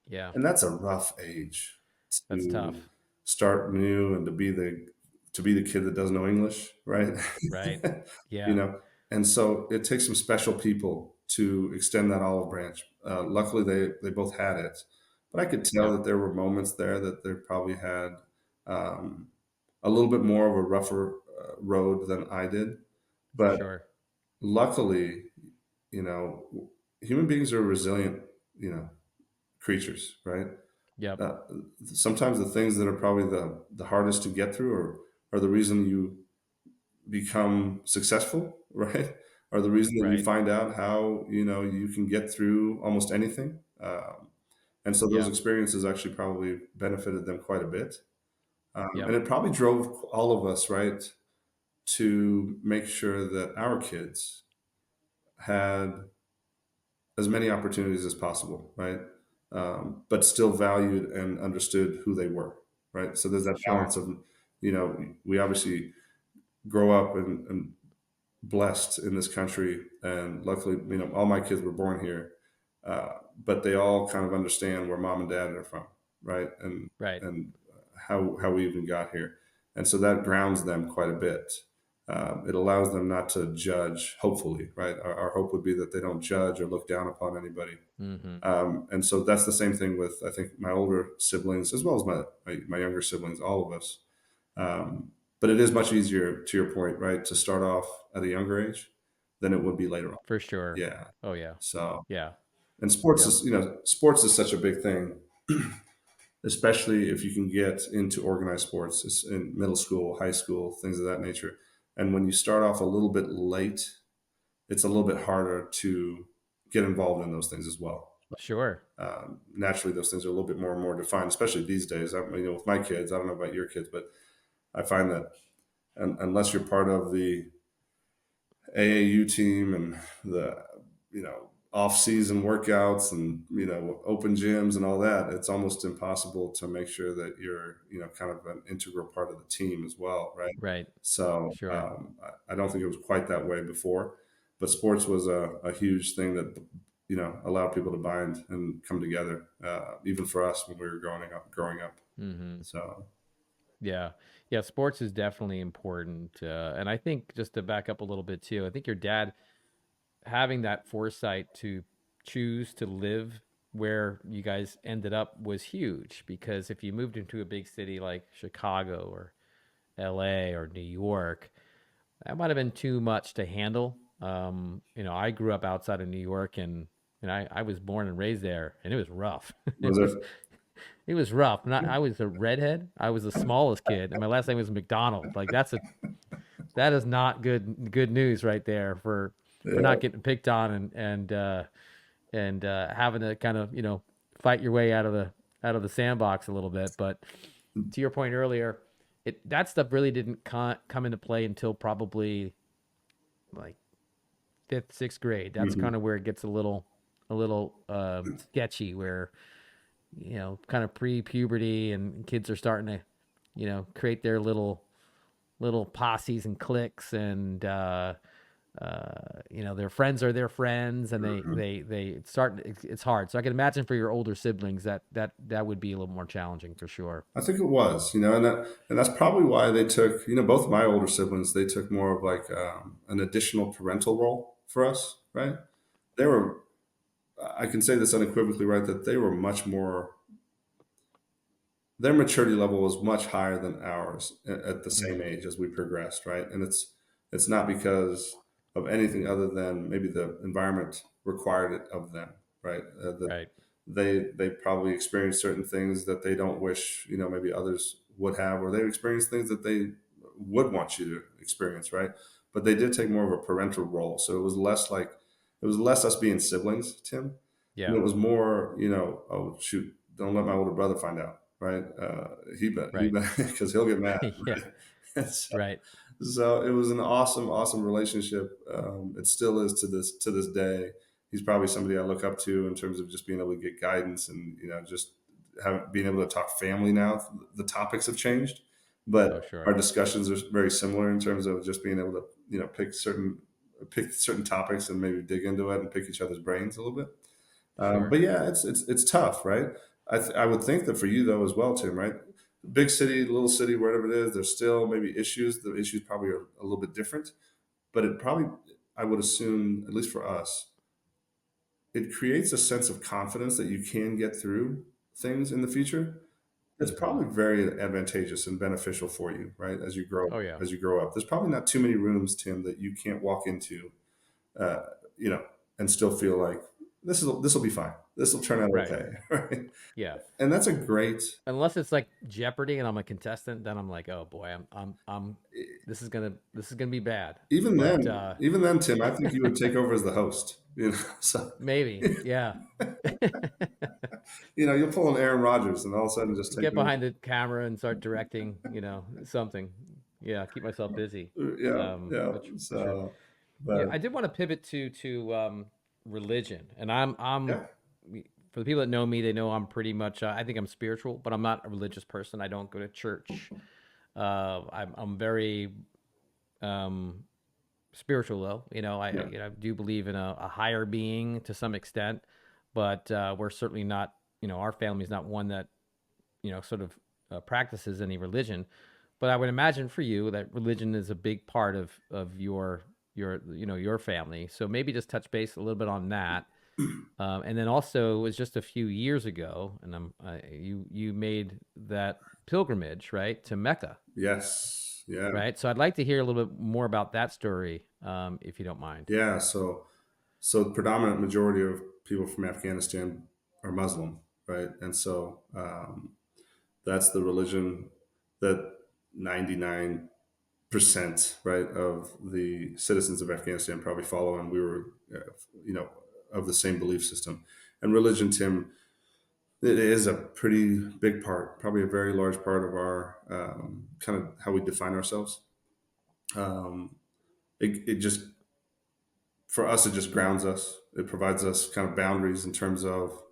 Yeah. and that's a rough age That's to tough. start new and to be the kid that doesn't know English, right? Right. you Yeah. know, and so it takes some special people to extend that olive branch. Luckily, they both had it, but I could tell Yep. that there were moments there that they probably had um, a little bit more of a rougher road than I did. For But sure. luckily, you know, human beings are resilient, you know, creatures, right? Yep. Uh, Sometimes the things that are probably the hardest to get through are the reason you become successful, right? Or the reason that you Right. find out how you can get through almost anything. And so those Yeah. experiences actually probably benefited them quite a bit, and Yep. it probably drove all of us right to make sure that our kids had as many opportunities as possible, right? But still valued and understood who they were, right? So there's that Sure. balance of, we obviously grow up and blessed in this country, and luckily, all my kids were born here, but they all kind of understand where mom and dad are from, right? Right. And how we even got here, and so that grounds them quite a bit. It allows them not to judge. Hopefully, right? Our hope would be that they don't judge or look down upon anybody. Mm-hmm. And so that's the same thing with, I think, my older siblings as well as my younger siblings, all of us. Um, but it is much easier, to your point, right, to start off at a younger age than it would be later on. For sure. Yeah. Oh yeah. So, Yeah. and sports Yep. is, sports is such a big thing, especially if you can get into organized sports. It's in middle school, high school, things of that nature. And when you start off a little bit late, it's a little bit harder to get involved in those things as well. Sure. Naturally, those things are a little bit more and more defined, especially these days. With my kids, I don't know about your kids, but I find that unless you're part of the AAU team and the off-season workouts and open gyms and all that, it's almost impossible to make sure that you're kind of an integral part of the team as well, right? Right. So Sure. I don't think it was quite that way before, but sports was a huge thing that allowed people to bind and come together, even for us when we were growing up. Mm-hmm. So Yeah. Yeah. Sports is definitely important. And I think just to back up a little bit too, I think your dad having that foresight to choose to live where you guys ended up was huge because if you moved into a big city like Chicago or LA or New York, that might have been too much to handle. I grew up outside of New York and I was born and raised there and it was rough. was there? It was rough. I was a redhead. I was the smallest kid and my last name was McDonald. Like that is not good news right there for Yeah. not getting picked on and having to kind of fight your way out of the sandbox a little bit. But to your point earlier, that stuff really didn't come into play until probably like fifth, sixth grade. That's Mhm. kind of where it gets a little sketchy, where kind of pre-puberty and kids are starting to create their little posses and cliques and their friends are their friends and they start it's hard, so I can imagine for your older siblings that would be a little more challenging for sure. I think it was, and that's probably why they took, both my older siblings, they took more of like an additional parental role for us, right? They were, I can say this unequivocally, right, that they were much more, their maturity level was much higher than ours at the same Hmm. age as we progressed, right? And it's not because of anything other than maybe the environment required it of them, right? That Right. they probably experienced certain things that they don't wish maybe others would have, or they've experienced things that they would want you to experience, right? But they did take more of a parental role, so it was less us being siblings, Tim, and Yeah. it was more, oh shoot, don't let my older brother find out, right? He Right. bet because he'll get mad, Yeah. right? And Right. so it was an awesome, awesome relationship. It still is to this day. He's probably somebody I look up to in terms of just being able to get guidance and just being able to talk family now. The topics have changed, but Oh our sure. discussions are very similar in terms of just being able to pick certain topics and maybe dig into it and pick each other's brains a little bit. Sure. But yeah, it's tough, right? I would think that for you though as well, Tim, right? Big city, little city, wherever it is, there's still maybe issues. The issues probably are a little bit different, but it probably, I would assume, at least for us, it creates a sense of confidence that you can get through things in the future. It's Hmm. probably very advantageous and beneficial for you, right? Oh yeah. As you grow up. There's probably not too many rooms, Tim, that you can't walk into, uh, you know, and still feel like this will be fine. This will turn out Right. okay, right? Yeah. And that's a great. Unless it's like Jeopardy and I'm a contestant, then I'm like, oh boy, I'm this is gonna be bad. Even But then, even then, Tim, I think you would take over as the host. So maybe, yeah. you'll pull an Aaron Rodgers and all of a sudden just take Get over. behind the camera and start directing, something. Yeah, keep myself busy. Yeah, yeah. For sure. So, Yeah, but I did want to pivot to religion, and I'm yeah, for the people that know me, they know I'm pretty much. I think I'm spiritual, but I'm not a religious person. I don't go to church. I'm very um, spiritual though. yeah, I do believe in a higher being to some extent, but we're certainly not. Our family is not one that sort of practices any religion. But I would imagine for you that religion is a big part of your family. So maybe just touch base a little bit on that. And then also, it was just a few years ago, and you made that pilgrimage, right, to Mecca, yes, yeah, right? So I'd like to hear a little bit more about that story, if you don't mind. yeah. So the predominant majority of people from Afghanistan are Muslim, right? And so that's the religion that 99%, right, of the citizens of Afghanistan probably follow, and we were, you know, of the same belief system. And religion, Tim, it is a pretty big part, probably a very large part of our kind of how we define ourselves. Um, it just for us, it just grounds us. It provides us kind of boundaries in terms of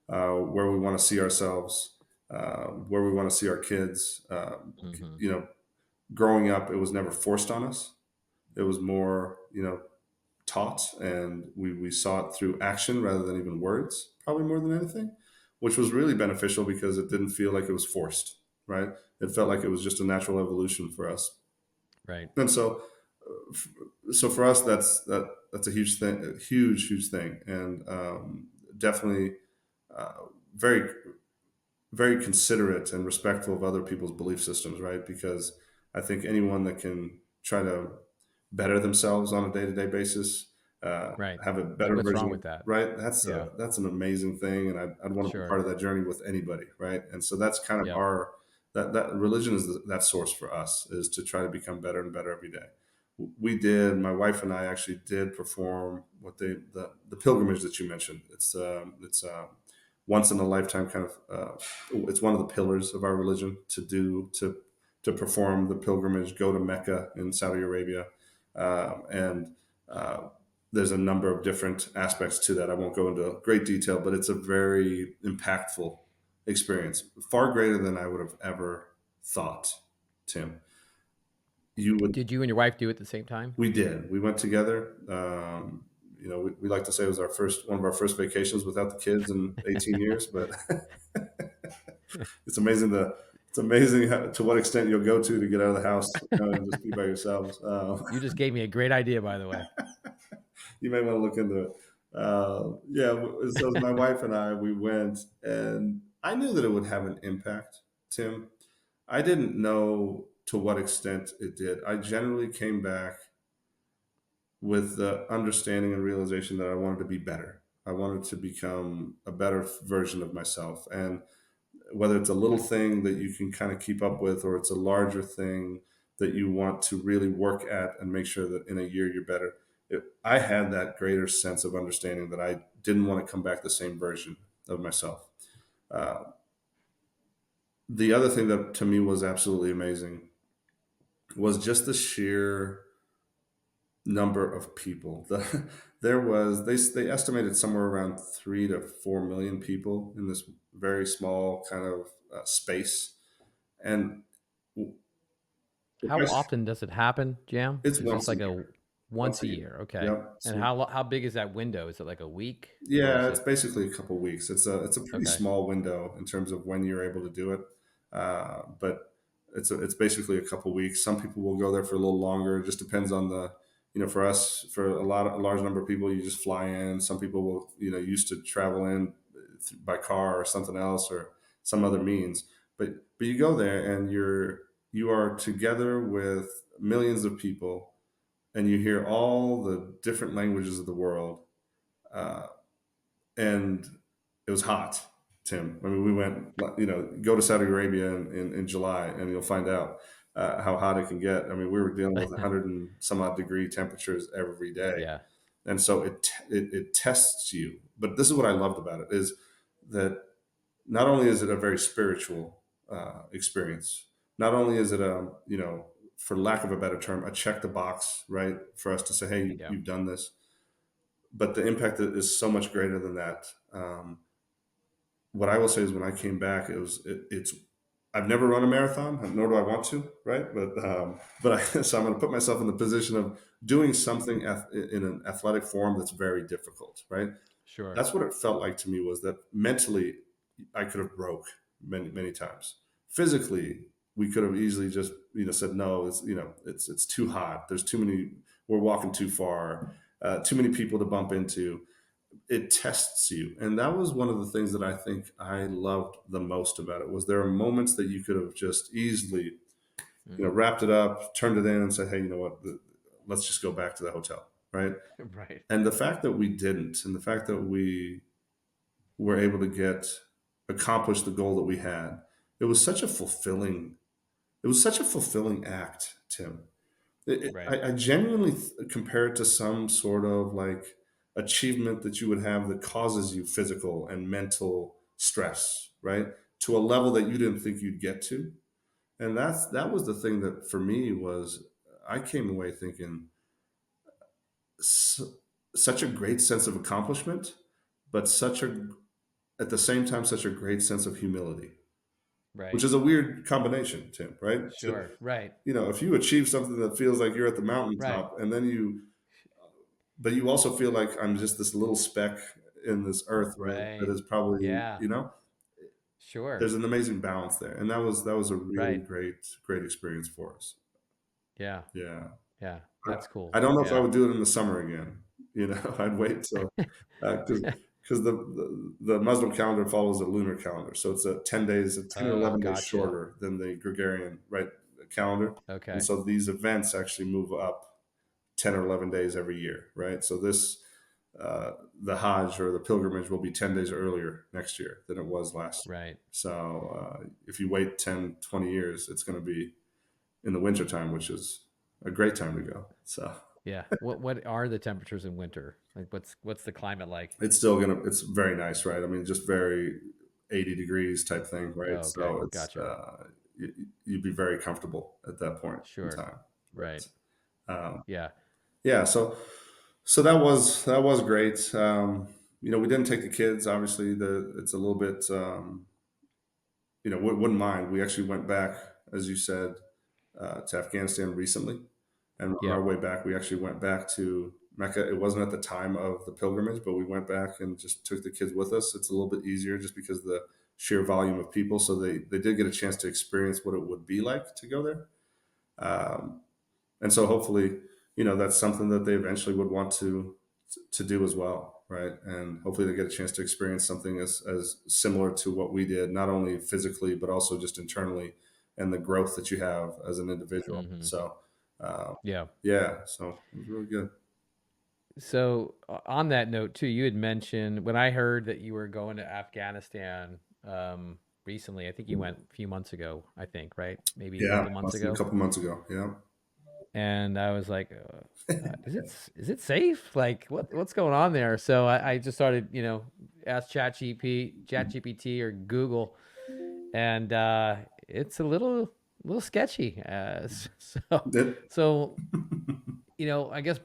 where we want to see ourselves, where we want to see our kids. Hmm. You know, growing up, it was never forced on us. It was more, taught, and we saw it through action rather than even words, probably more than anything, which was really beneficial because it didn't feel like it was forced, right? It felt like it was just a natural evolution for us. Right. And so for us, that's a huge thing, a huge thing, and definitely uh, very very considerate and respectful of other people's belief systems, right? Because I think anyone that can try to better themselves on a day to day basis, Right. have a Like, better what's version wrong of with that? right. Yeah. That's an amazing thing, and I'd want to be Sure. part of that journey with anybody, right? And so that's kind of Yep. our that religion is that source for us is to try to become better and better every day. We did. My wife and I actually did perform what the pilgrimage that you mentioned. It's once in a lifetime kind of. It's one of the pillars of our religion to perform the pilgrimage, go to Mecca in Saudi Arabia, and uh, there's a number of different aspects to that. I won't go into great detail, but it's a very impactful experience, far greater than I would have ever thought. Tim, you would Did you and your wife do it at the same time? we did. We went together. We like to say it was one of our first vacations without the kids in 18 years, but it's amazing to what extent you'll go to get out of the house, and just be by yourselves. You just gave me a great idea, by the way. You may want to look into it. Yeah, so my wife and I, we went, and I knew that it would have an impact, Tim. I didn't know to what extent it did. I generally came back with the understanding and realization that I wanted to be better. I wanted to become a better version of myself. And whether it's a little thing that you can kind of keep up with, or it's a larger thing that you want to really work at and make sure that in a year you're better. I had that greater sense of understanding that I didn't want to come back the same version of myself. Uh, the other thing that to me was absolutely amazing was just the sheer number of people. There was they estimated somewhere around 3 to 4 million people in this very small kind of space, and the How question, often does it happen, Jam? it's Is this once a like year. a Once once a a year. year? Okay. Yep. And So how big is that window? Is it like a week or yeah, is it's it basically a couple weeks. It's a pretty okay? small window in terms of when you're able to do it, but it's basically a couple weeks. Some people will go there for a little longer. It just depends on for us, for a large number of people, you just fly in. Some people will, used to travel in by car or something else or some other means. But you go there and you are together with millions of people, and you hear all the different languages of the world. Uh, and it was hot, Tim. I mean, we went, go to Saudi Arabia in July, and you'll find out how hot it can get. I mean, we were dealing with 100 and some odd degree temperatures every day, Yeah. and so it tests you. But this is what I loved about it, is that not only is it a very spiritual experience, not only is it a, for lack of a better term, a check the box, right, for us to say, hey, Yeah. you've done this, but the impact is so much greater than that. What I will say is, when I came back, it's I've never run a marathon, nor do I want to, right? So I'm going to put myself in the position of doing something in an athletic form that's very difficult, right? Sure. That's what it felt like to me, was that mentally I could have broke many times. Physically, we could have easily just said no. It's too hot. There's too many. We're walking too far. Too many people to bump into. It tests you, and that was one of the things that I think I loved the most about it. Was there are moments that you could have just easily Mm. wrapped it up, turned it in, and said, hey, you know what? Let's just go back to the hotel, right? Right. And the fact that we didn't, and the fact that we were able to accomplish the goal that we had, it was such a fulfilling it was such a fulfilling act, Tim. Right. I genuinely compare it to some sort of like achievement that you would have that causes you physical and mental stress, right, to a level that you didn't think you'd get to. And that was the thing that for me was, I came away thinking, such a great sense of accomplishment, but at the same time, such a great sense of humility, which Right. is a weird combination, Tim, right? So, Sure. Right. if you achieve something that feels like you're at the Right. mountaintop, and then but you also feel like, I'm just this little speck in this earth, right? That Right. is probably, Yeah. Sure. there's an amazing balance there. And that was a really Right. great experience for us. Yeah. Yeah. Yeah. I, That's cool. I don't know if I Yeah. would do it in the summer again. I'd wait till, because the Muslim calendar follows a lunar calendar, so it's a 10 days, 10 or 11 days Gotcha. shorter than the Gregorian, right, calendar, and Okay. so these events actually move up 10 or 11 days every year, right? So uh, the Hajj, or the pilgrimage, will be 10 days earlier next year than it was last year. Right. So if you wait 10, 20 years, it's going to be in the wintertime, which is a great time to go. So Yeah. What are the temperatures in winter? Like what's the climate like? it's very nice, right? I mean, just very 80 degrees type thing, Oh, right? okay. So Gotcha. you'd be very comfortable at that point in Sure. time. Right. Um, Yeah. yeah, so that was great. We didn't take the kids. Obviously, it's a little bit. Wouldn't mind. We actually went back, as you said, to Afghanistan recently, and on our Yep. way back, we actually went back to Mecca. It wasn't at the time of the pilgrimage, but we went back and just took the kids with us. It's a little bit easier just because of the sheer volume of people. So they did get a chance to experience what it would be like to go there. Um, and so hopefully, that's something that they eventually would want to do as well, right? And hopefully they get a chance to experience something as similar to what we did, not only physically but also just internally, and the growth that you have as an individual. Hmm. So uh, Yeah. yeah, so it was really good. So on that note too, you had mentioned when I heard that you were going to Afghanistan recently. I think you went a few months ago. I think right, maybe a Yeah, couple months must have been a ago. couple months ago. Yeah. And I was like, is it safe? Like, what's going on there? So I just started, ask ChatGPT or Google, and it's a little sketchy. So It, so I guess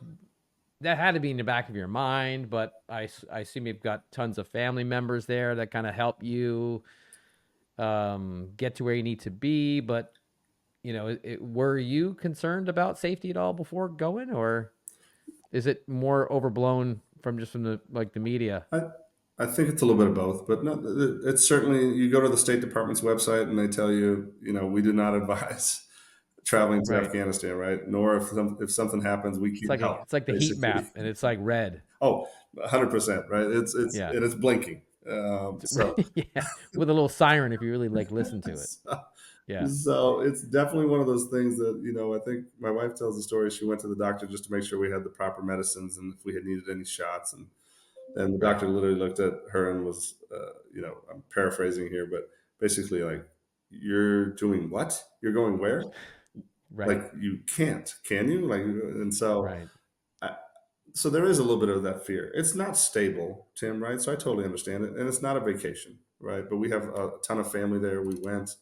that had to be in the back of your mind, but I assume you've got tons of family members there that kind of help you get to where you need to be. But were you concerned about safety at all before going, or is it more overblown from the media? I, I think it's a little bit of both, but no, it's certainly, you go to the State Department's website and they tell you, we do not advise traveling to Right. Afghanistan, right? Nor if something happens, we It's can't help, like the heat basically. map, and it's like red. Oh, 100%, right? It's Yeah. and it's blinking. So Yeah, with a little siren if you really like listen to it. so Yeah. so it's definitely one of those things that, I think my wife tells the story. She went to the doctor just to make sure we had the proper medicines and if we had needed any shots. And the Right. doctor literally looked at her and was, I'm paraphrasing here, but basically like, "You're doing what? You're going where? Right. Like you can't, can you?" Like, and so Right. I, so there is a little bit of that fear. It's not stable, Tim, right? So I totally understand it, and it's not a vacation, right? But we have a ton of family there. We went,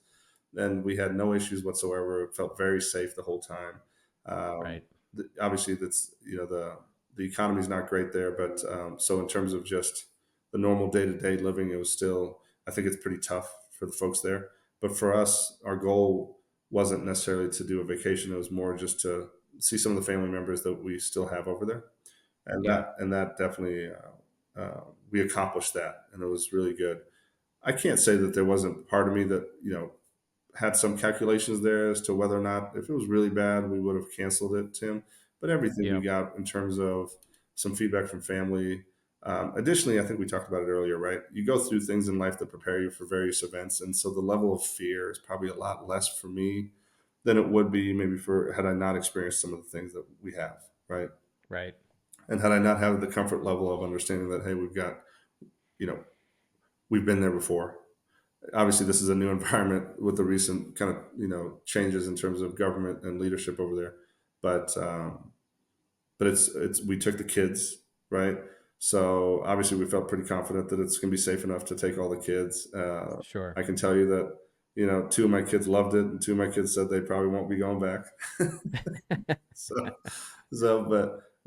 and we had no issues whatsoever. It felt very safe the whole time. Right. Obviously, that's the economy's not great there, but so in terms of just the normal day to day living, it was still, I think it's pretty tough for the folks there. But for us, our goal wasn't necessarily to do a vacation. It was more just to see some of the family members that we still have over there, and Yeah. that definitely we accomplished that, and it was really good. I can't say that there wasn't part of me that had some calculations there as to whether or not, if it was really bad, we would have canceled it, Tim. But everything we Yep. got in terms of some feedback from family. Additionally, I think we talked about it earlier, right? You go through things in life that prepare you for various events, and so the level of fear is probably a lot less for me than it would be maybe for had I not experienced some of the things that we have, right? Right. And had I not had the comfort level of understanding that, hey, you know, we've been there before. Obviously, this is a new environment with the recent kind of changes in terms of government and leadership over there, but it's we took the kids, right. So obviously we felt pretty confident that it's going to be safe enough to take all the kids. Sure. I can tell you that two of my kids loved it, and two of my kids said they probably won't be going back. so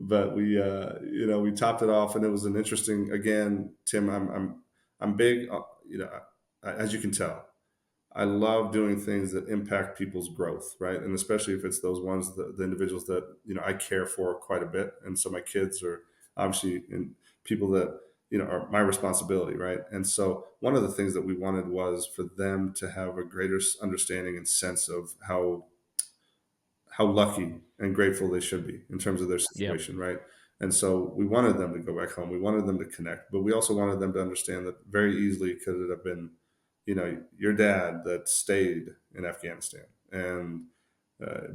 but we we topped it off, and it was an interesting, again, Tim. I'm big, as you can tell, I love doing things that impact people's growth, right? And especially if it's those ones, the individuals that I care for quite a bit, and so my kids are obviously people that are my responsibility, right? And so one of the things that we wanted was for them to have a greater understanding and sense of how lucky and grateful they should be in terms of their Yep. situation, right? And so we wanted them to go back home. We wanted them to connect, but we also wanted them to understand that very easily could it have been, your dad that stayed in Afghanistan and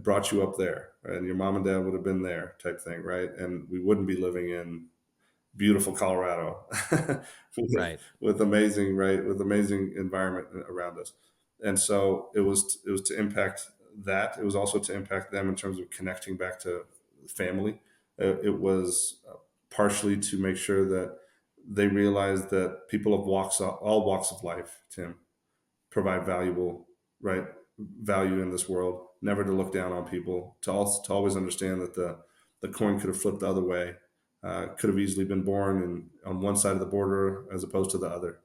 brought you up there, right? And your mom and dad would have been there, type thing, right? And we wouldn't be living in beautiful Colorado Right. with amazing, right, with amazing environment around us. And so it was to impact that. It was also to impact them in terms of connecting back to family. It was partially to make sure that they realized that people of all walks of life, Tim, provide valuable, right, value in this world. Never to look down on people. To always understand that the coin could have flipped the other way. Could have easily been born on one side of the border as opposed to the other,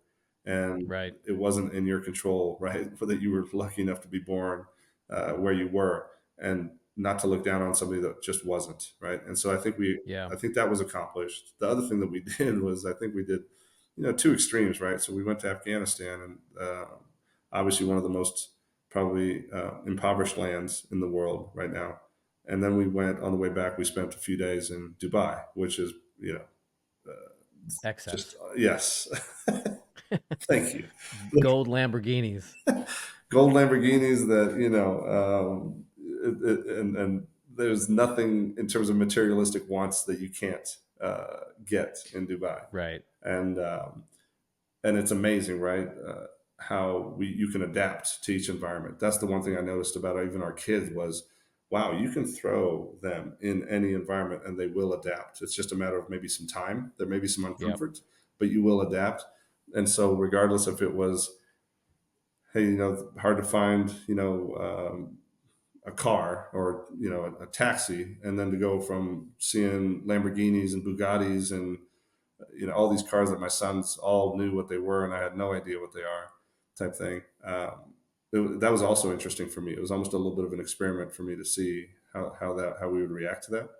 and Right. it wasn't in your control, right? That you were lucky enough to be born where you were, and not to look down on somebody that just wasn't, right? And so Yeah. I think that was accomplished. The other thing that we did was, I think we did, two extremes, right? So we went to Afghanistan, and obviously one of the most probably impoverished lands in the world right now. And then we went on the way back. We spent a few days in Dubai, which is just Excess. yes, thank you. Gold Lamborghinis. Gold Lamborghinis that and there's nothing in terms of materialistic wants that you can't get in Dubai, Right. and it's amazing, right? How you can adapt to each environment. That's the one thing I noticed about even our kids was, wow, you can throw them in any environment and they will adapt. It's just a matter of maybe some time. There may be some Yep. uncomfort, but you will adapt. And so, regardless if it was, hey, hard to find, a car or a taxi, and then to go from seeing Lamborghinis and Bugattis and all these cars that my sons all knew what they were and I had no idea what they are, type thing. That was also interesting for me. It was almost a little bit of an experiment for me to see how we would react to that.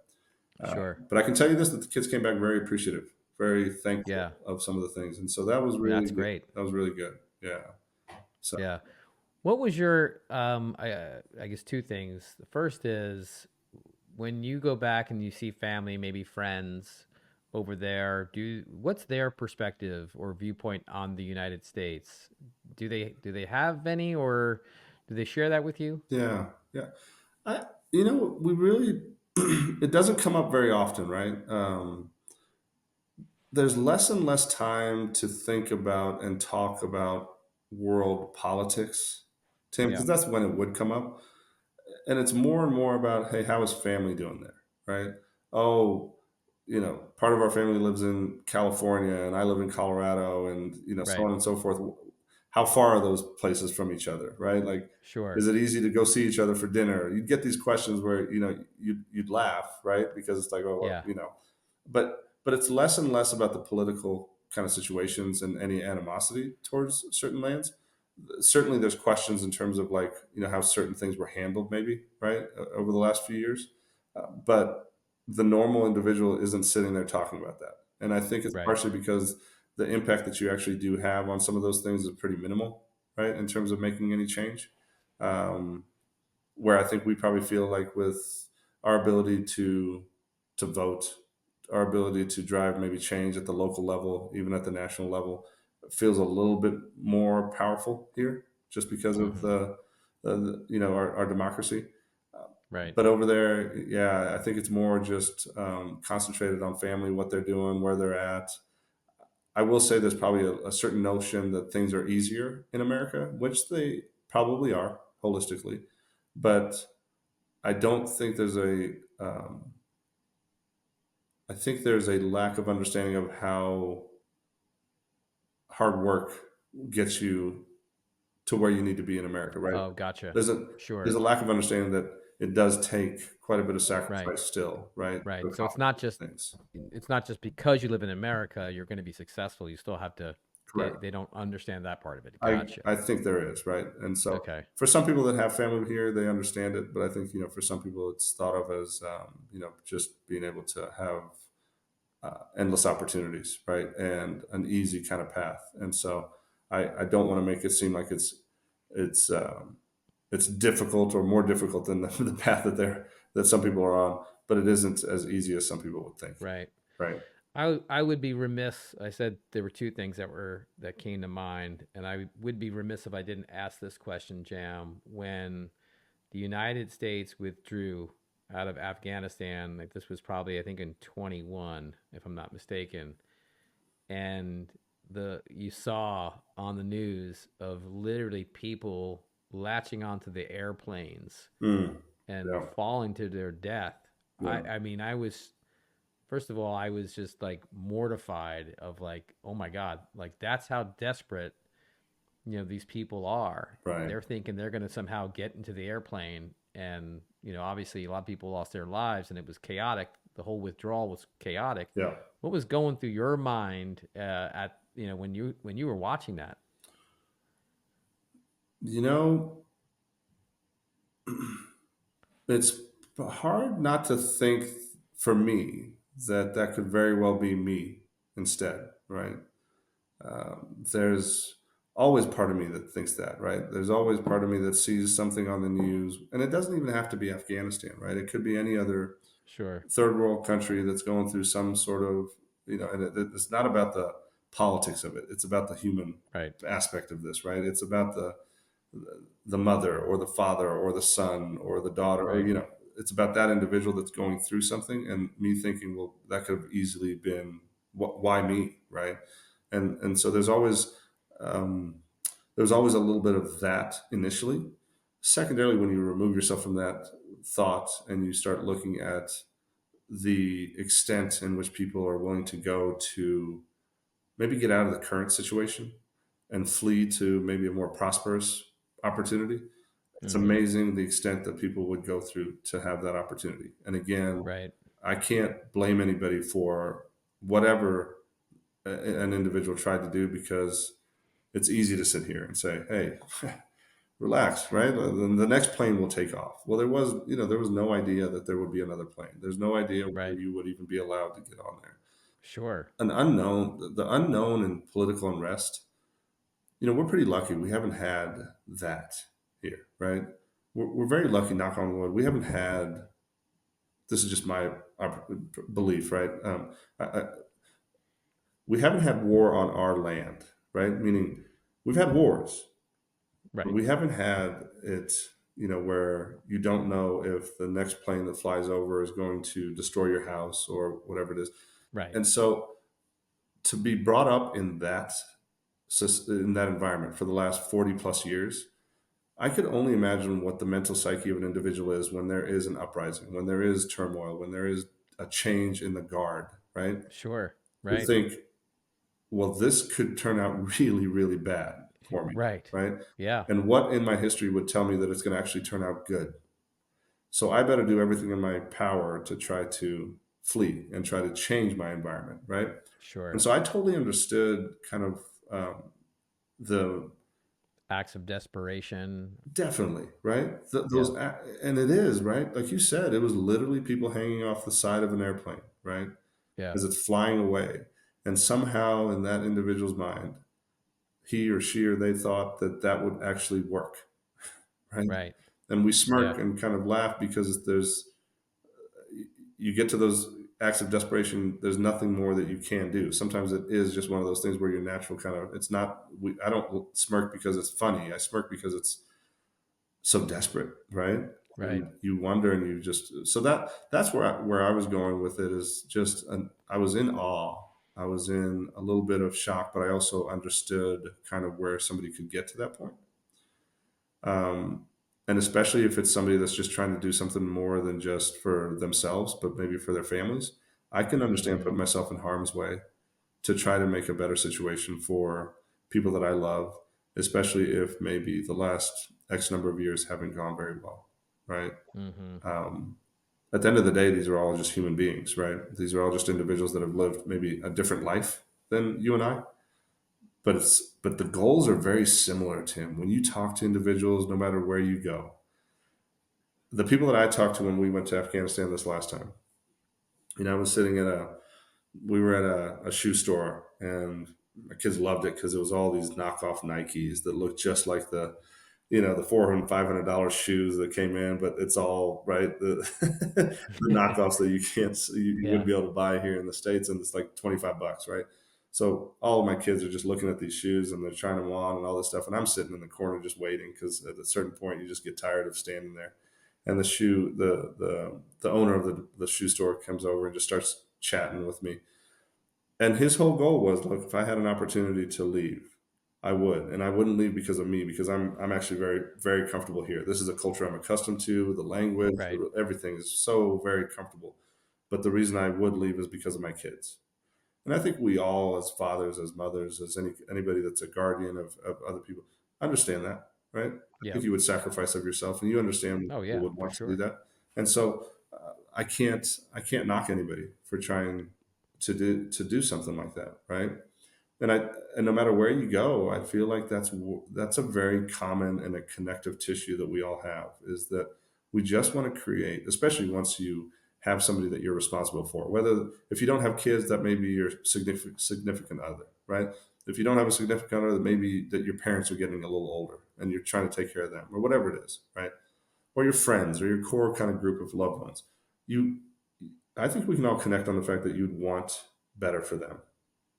Sure. But I can tell you this: that the kids came back very appreciative, very thankful Yeah. of some of the things, and so that was really That's good. great. That was really good. Yeah. So Yeah. What was your I guess two things. The first is when you go back and you see family, maybe friends over there, what's their perspective or viewpoint on the United States? Do they have any, or do they share that with you? Yeah, yeah. I, we really, it doesn't come up very often, right? There's less and less time to think about and talk about world politics, Tim, Yeah, because that's when it would come up. And it's more and more about, hey, how is family doing there, right? Oh, part of our family lives in California and I live in Colorado, and so right. on and so forth. How far are those places from each other, right? Like, Sure. is it easy to go see each other for dinner? You'd get these questions where you'd laugh, right? Because it's like, oh, well, Yeah. but it's less and less about the political kind of situations and any animosity towards certain lands. Certainly there's questions in terms of, like, how certain things were handled, maybe, right, over the last few years, but the normal individual isn't sitting there talking about that, and I think it's Right. partially because the impact that you actually do have on some of those things is pretty minimal, right, in terms of making any change. um, where I think we probably feel like with our ability to vote, our ability to drive maybe change at the local level, even at the national level, feels a little bit more powerful here, just because of Hmm. our democracy. Right. But over there, yeah, I think it's more just concentrated on family, what they're doing, where they're at. I will say there's probably a certain notion that things are easier in America, which they probably are holistically, but I don't think there's a. I think there's a lack of understanding of how hard work gets you to where you need to be in America, right? Oh, gotcha. There's a there's Sure. a lack of understanding that it does take quite a bit of Right. sacrifice still, right, to Right. So accomplish those things. it's not just because you live in America you're going to be successful. You still have to. They Correct. they don't understand that part of it. I Gotcha. I think there is, right, and so Okay. for some people that have family here, they understand it, but I think for some people it's thought of as just being able to have endless opportunities, right, and an easy kind of path. And so I don't want to make it seem like it's it's difficult or more difficult than the path that some people are on, but it isn't as easy as some people would think, Right. right? I would be remiss. I said there were two things that came to mind, and I would be remiss if I didn't ask this question, Jam. When the United States withdrew out of Afghanistan, like this was probably I think in 21, if I'm not mistaken, and the you saw on the news of literally people latching onto the airplanes Mm, and yeah, falling to their death. yeah, I mean, I was first of all, I was just like mortified of like, oh my God, like that's how desperate, these people are. right, They're thinking they're going to somehow get into the airplane. And, obviously a lot of people lost their lives and it was chaotic. The whole withdrawal was chaotic. yeah. What was going through your mind when you were watching that? You know, it's hard not to think, for me, that that could very well be me instead, right? There's always part of me that thinks that, right? There's always part of me that sees something on the news, and it doesn't even have to be Afghanistan, right? It could be any other Sure. third world country that's going through some sort of, and it's not about the politics of it. It's about the human Right. aspect of this, right? It's about the mother or the father or the son or the daughter, or Right. it's about that individual that's going through something, and me thinking, well, that could have easily been, why me, right? And so um, there's always a little bit of that initially. Secondarily, when you remove yourself from that thought and you start looking at the extent in which people are willing to go to maybe get out of the current situation and flee to maybe a more prosperous opportunity, it's Mm-hmm. amazing the extent that people would go through to have that opportunity. And again, Right. I can't blame anybody for whatever an individual tried to do, because it's easy to sit here and say, hey, relax, right? The next plane will take off. Well, there was no idea that there would be another plane. There's no idea whether Right. you would even be allowed to get on there. Sure. An unknown, the unknown in political unrest, we're pretty lucky. We haven't had that. here, right? We're very lucky, knock on wood. We haven't had, this is just my belief, right? We haven't had war on our land, right? Meaning we've had wars, but Right. we haven't had it, where you don't know if the next plane that flies over is going to destroy your house or whatever it is. Right. And so to be brought up in that environment for the last 40 plus years, I could only imagine what the mental psyche of an individual is when there is an uprising, when there is turmoil, when there is a change in the guard, right? Sure. To Right. think, well, this could turn out really, really bad for me, Right. right? Yeah. And what in my history would tell me that it's going to actually turn out good? So I better do everything in my power to try to flee and try to change my environment, right? And Sure. so I totally understood kind of the Acts of desperation. definitely right Yeah. and it is right, like you said, it was literally people hanging off the side of an airplane, right, Yeah. as it's flying away, and somehow in that individual's mind, he or she or they thought that that would actually work, right? Right. And we Yeah. smirk and kind of laugh because you get to those acts of desperation, there's nothing more that you can do. Sometimes it is just one of those things where your natural kind of, it's not, I don't smirk because it's funny, I smirk because it's so desperate, right? Right. And you wonder, and you just, so that's where I was going with it, is just I was in awe, I was in a little bit of shock, but I also understood kind of where somebody could get to that point. Um, and especially if it's somebody that's just trying to do something more than just for themselves, but maybe for their families, I can understand Mm-hmm. putting myself in harm's way to try to make a better situation for people that I love, especially if maybe the last X number of years haven't gone very well, right? Mm-hmm. Um, at the end of the day, these are all just human beings, right? These are all just individuals that have lived maybe a different life than you and I. But the goals are very similar, Tim. When you talk to individuals, no matter where you go, the people that I talked to when we went to Afghanistan this last time, I was sitting at we were at a shoe store, and my kids loved it because it was all these knockoff Nikes that looked just like the $400 $500 shoes that came in, but it's all right, the knockoffs that you Yeah. wouldn't be able to buy here in the States, and it's like $25, right? So all of my kids are just looking at these shoes and they're trying them on and all this stuff, and I'm sitting in the corner just waiting because at a certain point you just get tired of standing there. And the owner of the shoe store comes over and just starts chatting with me, and his whole goal was, look, if I had an opportunity to leave, I would. And I wouldn't leave because of me, because I'm actually very, very comfortable here. This is a culture I'm accustomed to, the language, Right. everything is so very comfortable. But the reason I would leave is because of my kids. And I think we all, as fathers, as mothers, as anybody that's a guardian of other people, understand that, right? I think Yep. you would sacrifice of yourself, and you understand when Oh people yeah, would for want to do sure. that. And so I can't knock anybody for trying to do something like that, right? And no matter where you go, I feel like that's a very common and a connective tissue that we all have, is that we just want to create, especially once you have somebody that you're responsible for. Whether if you don't have kids, that may be your significant other, right? If you don't have a significant other, that maybe that your parents are getting a little older and you're trying to take care of them, or whatever it is, right? Or your friends or your core kind of group of loved ones. You, I think we can all connect on the fact that you'd want better for them,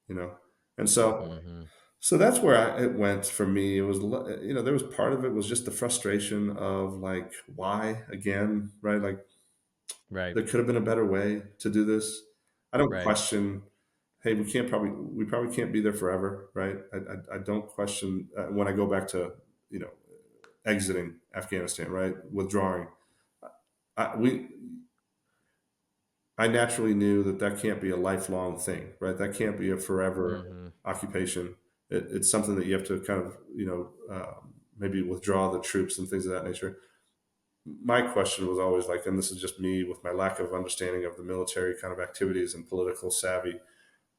you know. And Mm-hmm. so that's where it went for me. It was, there was part of it was just the frustration of like, why again, right? Like Right. there could have been a better way to do this. I don't Right. question, hey, we probably can't be there forever, right? I don't question when I go back to, you know, exiting Afghanistan, right? Withdrawing. We I naturally knew that that can't be a lifelong thing, right? That can't be a forever Mm-hmm. occupation. It's something that you have to kind of, maybe withdraw the troops and things of that nature. My question was always like, and this is just me with my lack of understanding of the military kind of activities and political savvy,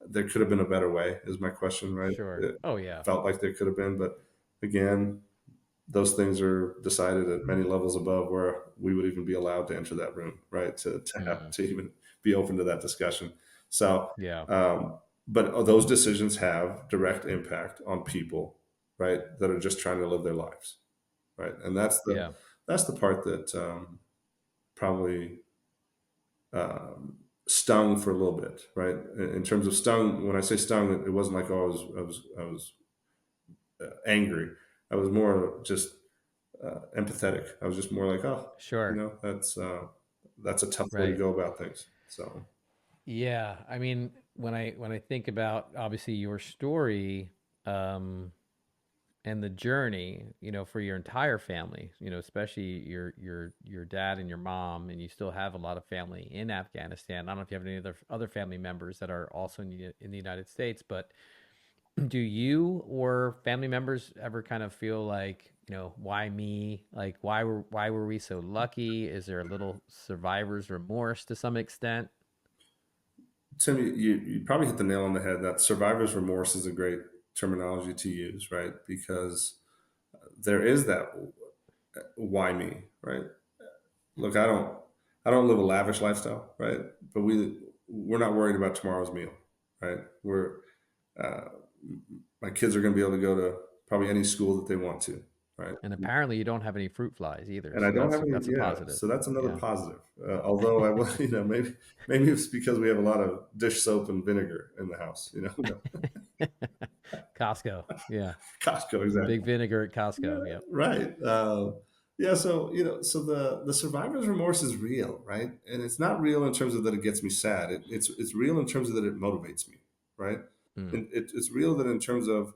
there could have been a better way, is my question, right? Sure. It Oh yeah. felt like there could have been, but again, those things are decided at many levels above where we would even be allowed to enter that room, right? To have Mm. to even be open to that discussion. So, Yeah. but those decisions have direct impact on people, right? That are just trying to live their lives. right? And Yeah. that's the part that probably stung for a little bit, right? In terms of stung, when I say stung, it wasn't like, oh, I was angry. I was more just empathetic. I was just more like, oh, Sure. that's a tough way to Right. go about things. So Yeah. I mean, when I think about obviously your story, um, and the journey, for your entire family, especially your dad and your mom, and you still have a lot of family in Afghanistan. I don't know if you have any other family members that are also in the United States, but do you or family members ever kind of feel like, why me? Like why were we so lucky? Is there a little survivor's remorse to some extent? Tim, you probably hit the nail on the head. That survivor's remorse is a great terminology to use, right? Because there is that why me, right? Look, I don't live a lavish lifestyle, right? But we're not worried about tomorrow's meal, right? Uh, my kids are going to be able to go to probably any school that they want to, right? And apparently you don't have any fruit flies either, And I so don't that's have any, that's a yeah. positive. So that's another Yeah. positive. Although I will, maybe it's because we have a lot of dish soap and vinegar in the house. Costco. Yeah. Costco, Big exactly. vinegar at Yeah, Costco. Yep. right. Yeah, so so the survivor's remorse is real, right? And it's not real in terms of that it gets me sad. It's real in terms of that it motivates me, right? Mm, And it's real that in terms of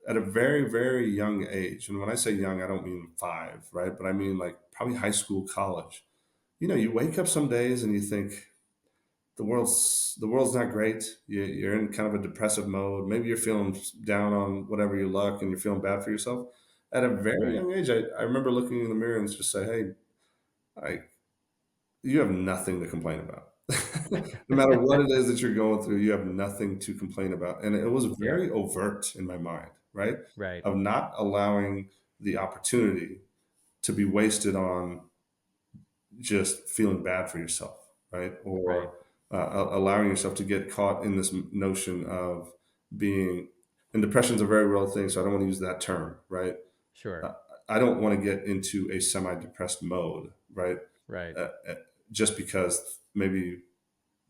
at a very very young age, and when I say young, I don't mean five, right? But I mean like probably high school, college. You wake up some days and you think the world's not great. You're in kind of a depressive mode. Maybe you're feeling down on whatever your luck, and you're feeling bad for yourself. At a very right. young age, I remember looking in the mirror and just say, "Hey, I you have nothing to complain about. No matter what it is that you're going through, you have nothing to complain about." And it was Yeah. very overt in my mind, right? Right. Of not allowing the opportunity to be wasted on just feeling bad for yourself, right? Right. Or allowing yourself to get caught in this notion of being, and depression's a very real thing, so I don't want to use that term, right? Sure. Uh, I don't want to get into a semi-depressed mode, right? Right. Uh, just because maybe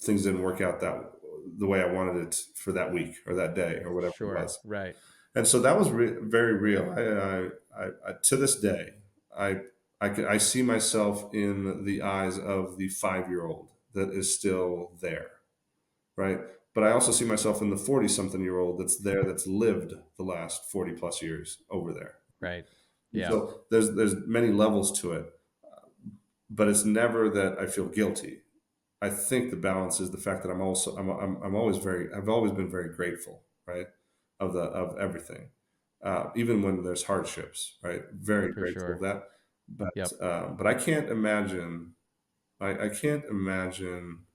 things didn't work out the way I wanted it for that week or that day or whatever it Sure. was. Right. And so that was very real. To this day, I, I see myself in the eyes of the 5 year old that is still there, right? But I also see myself in the 40 something year old that's there, that's lived the last 40 plus years over there. Right. And Yeah. so there's many levels to it, but it's never that I feel guilty. I think the balance is the fact that I'm always I've always been very grateful, right, of everything, even when there's hardships, right. Very For grateful of sure. that, Yep. but I can't imagine. I can't imagine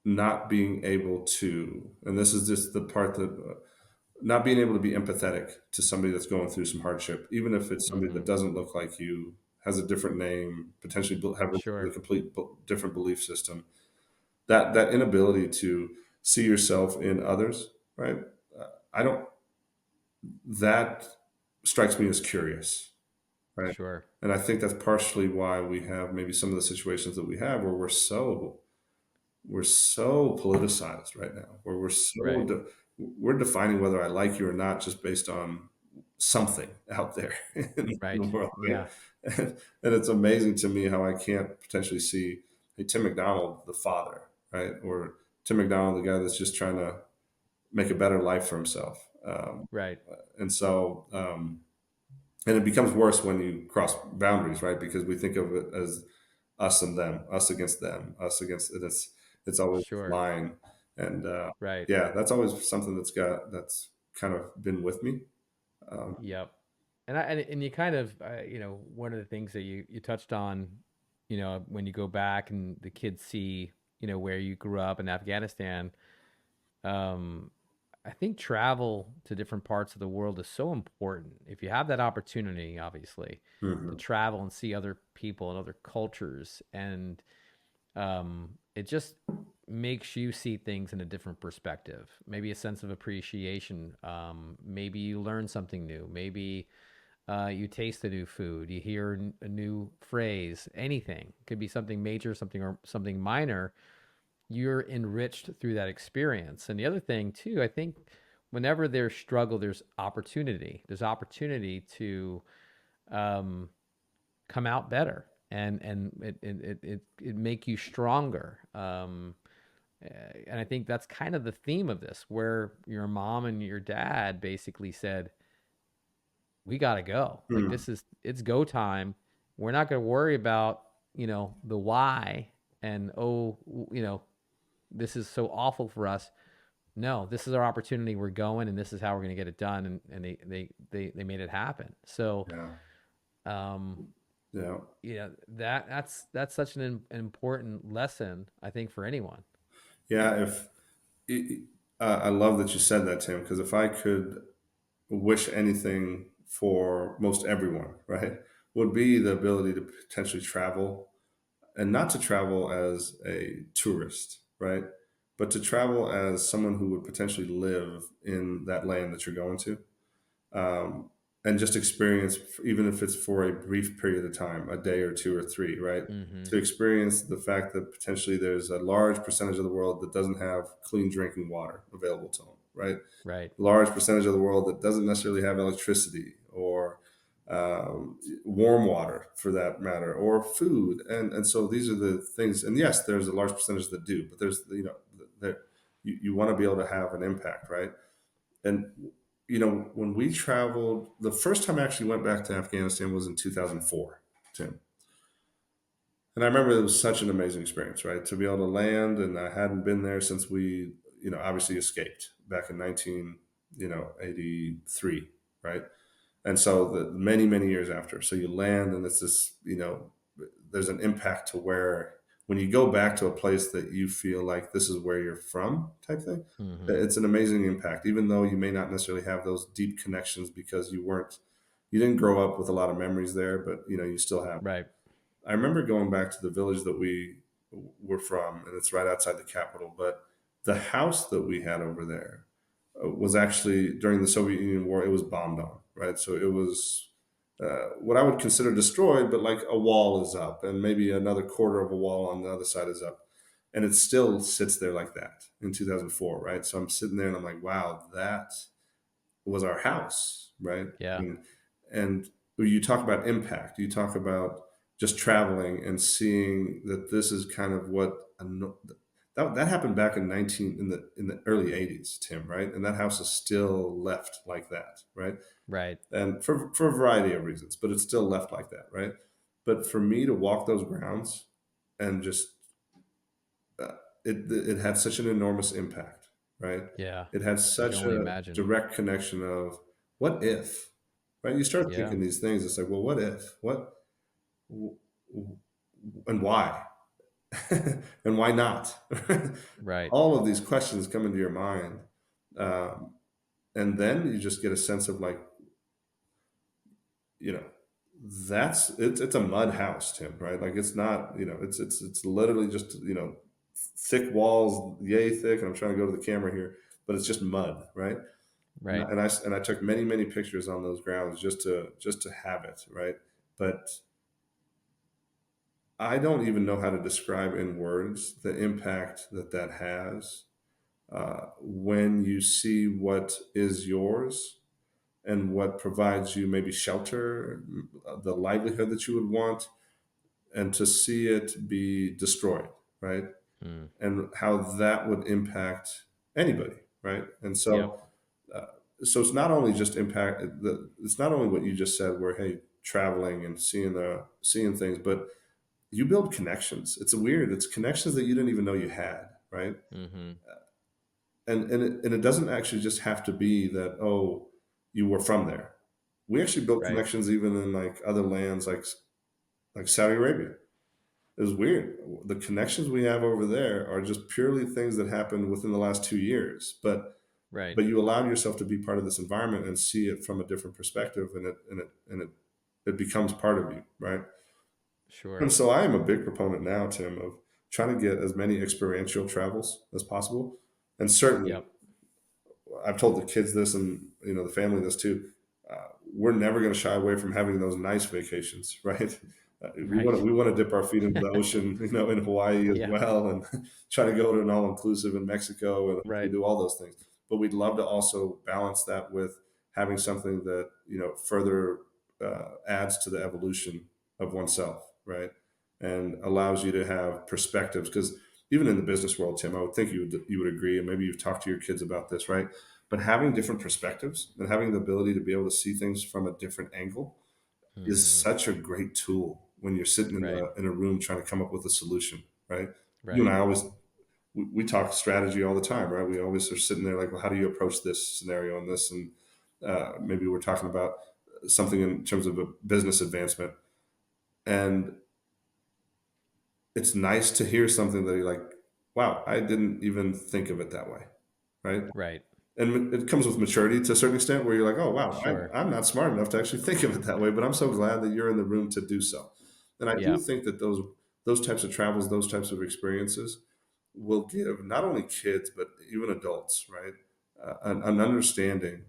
not being able to, and this is just the part that not being able to be empathetic to somebody that's going through some hardship, even if it's somebody Mm-hmm. that doesn't look like you, has a different name, potentially have a Sure. complete different belief system. That inability to see yourself in others, right? I don't. That strikes me as curious, right? Sure. And I think that's partially why we have maybe some of the situations that we have where we're so politicized right now, where Right. we're defining whether I like you or not just based on something out there in the Right. world, right? Yeah. And it's amazing to me how I can't potentially see, hey, Tim McDonald, the father, right, or Tim McDonald, the guy that's just trying to make a better life for himself. Right. And so, and it becomes worse when you cross boundaries, right? Because we think of it as us and them, us against them, us against it. It's always Sure. lying, and Right. yeah, that's always something that's kind of been with me. Um, Yep. And you kind of one of the things that you touched on, when you go back and the kids see where you grew up in Afghanistan. um I think travel to different parts of the world is so important. If you have that opportunity, obviously, to mhm. travel and see other people and other cultures, and it just makes you see things in a different perspective, maybe a sense of appreciation. Maybe you learn something new. Maybe You taste a new food, you hear a new phrase, anything. It could be something major, something or something minor. You're enriched through that experience. And the other thing too, I think whenever there's struggle, there's opportunity. There's opportunity to um, come out better, and it make you stronger. And I think that's kind of the theme of this, where your mom and your dad basically said, "We got to go. Like Hmm. this is it's go time. We're not going to worry about the why and this is so awful for us. No, this is our opportunity. We're going, and this is how we're going to get it done." And they made it happen. So Yeah. um, Yeah. that's such an important lesson, I think, for anyone. Yeah. If I love that you said that, Tim, because if I could wish anything for most everyone, right, would be the ability to potentially travel, and not to travel as a tourist, right, but to travel as someone who would potentially live in that land that you're going to, um, and just experience, even if it's for a brief period of time, a day or two or three, right? Mm-hmm. To experience the fact that potentially there's a large percentage of the world that doesn't have clean drinking water available to them, right? Right. Large percentage of the world that doesn't necessarily have electricity or warm water for that matter, or food. And so these are the things. And yes, there's a large percentage that do, but there's, there, you want to be able to have an impact, right? And when we traveled, the first time I actually went back to Afghanistan was in 2004, Tim. And I remember it was such an amazing experience, right? To be able to land, and I hadn't been there since we, obviously escaped back in 1983, right? And so the many, many years after, so you land, and it's this, there's an impact to where when you go back to a place that you feel like this is where you're from, type thing. Mm-hmm. It's an amazing impact, even though you may not necessarily have those deep connections because you didn't grow up with a lot of memories there, but you still have. Right. I remember going back to the village that we were from, and it's right outside the capital. But the house that we had over there was actually during the Soviet Union war. It was bombed on, right? So it was what I would consider destroyed, but like a wall is up, and maybe another quarter of a wall on the other side is up, and it still sits there like that in 2004, right? So I'm sitting there and I'm like, wow, that was our house, right? Yeah. And you talk about impact, you talk about just traveling and seeing that this is kind of what that happened back in 19 in the early 80s, Tim, right? And that house is still left like that, right? Right. And for a variety of reasons, but it's still left like that, right? But for me to walk those grounds and just uh, it had such an enormous impact, right? Yeah. It had I can such only a imagine. direct connection of what if, right? You start Yeah. thinking these things. It's like, well, what if, and why, and why not? Right. All of these questions come into your mind, um, and then you just get a sense of like, you know, it's a mud house, Tim, right? Like it's not, it's literally just thick walls, yay thick. And I'm trying to go to the camera here, but it's just mud, right? Right. And I took many many pictures on those grounds just to have it, right? But I don't even know how to describe in words the impact that has when you see what is yours and what provides you maybe shelter, the livelihood that you would want, and to see it be destroyed, right? Mm. And how that would impact anybody, right? And Yep. uh, so it's not only just impact. It's not only what you just said, where hey, traveling and seeing things, but you build connections. It's weird. It's connections that you didn't even know you had, right? Mm-hmm. And it doesn't actually just have to be that, oh, you were from there. We actually built Right. connections even in like other lands, like Saudi Arabia. It was weird. The connections we have over there are just purely things that happened within the last 2 years, Right. but you allowed yourself to be part of this environment and see it from a different perspective, and it becomes part of you, right? Sure. And so I am a big proponent now, Tim, of trying to get as many experiential travels as possible. And certainly, Yep. I've told the kids this, and the family this too. we're never going to shy away from having those nice vacations, right? Right. We want to dip our feet into the ocean, in Hawaii as Yeah. well, and try to go to an all inclusive in Mexico, and we Right. do all those things. But we'd love to also balance that with having something that further adds to the evolution of oneself, right? And allows you to have perspectives. Because even in the business world, Tim, I would think you would agree, and maybe you've talked to your kids about this, right? But having different perspectives and having the ability to be able to see things from a different angle is Hmm. such a great tool when you're sitting Right. in a room trying to come up with a solution, right? You and Right. I always we talk strategy all the time, right? We always are sitting there like, well, how do you approach this scenario and this, and maybe we're talking about something in terms of a business advancement, and it's nice to hear something that you're like, wow, I didn't even think of it that way, right? Right. And it comes with maturity to a certain extent where you're like, oh wow, Sure. I'm not smart enough to actually think of it that way, but I'm so glad that you're in the room to do so. And I do Yeah. think that those types of travels, those types of experiences will give not only kids but even adults, right, an understanding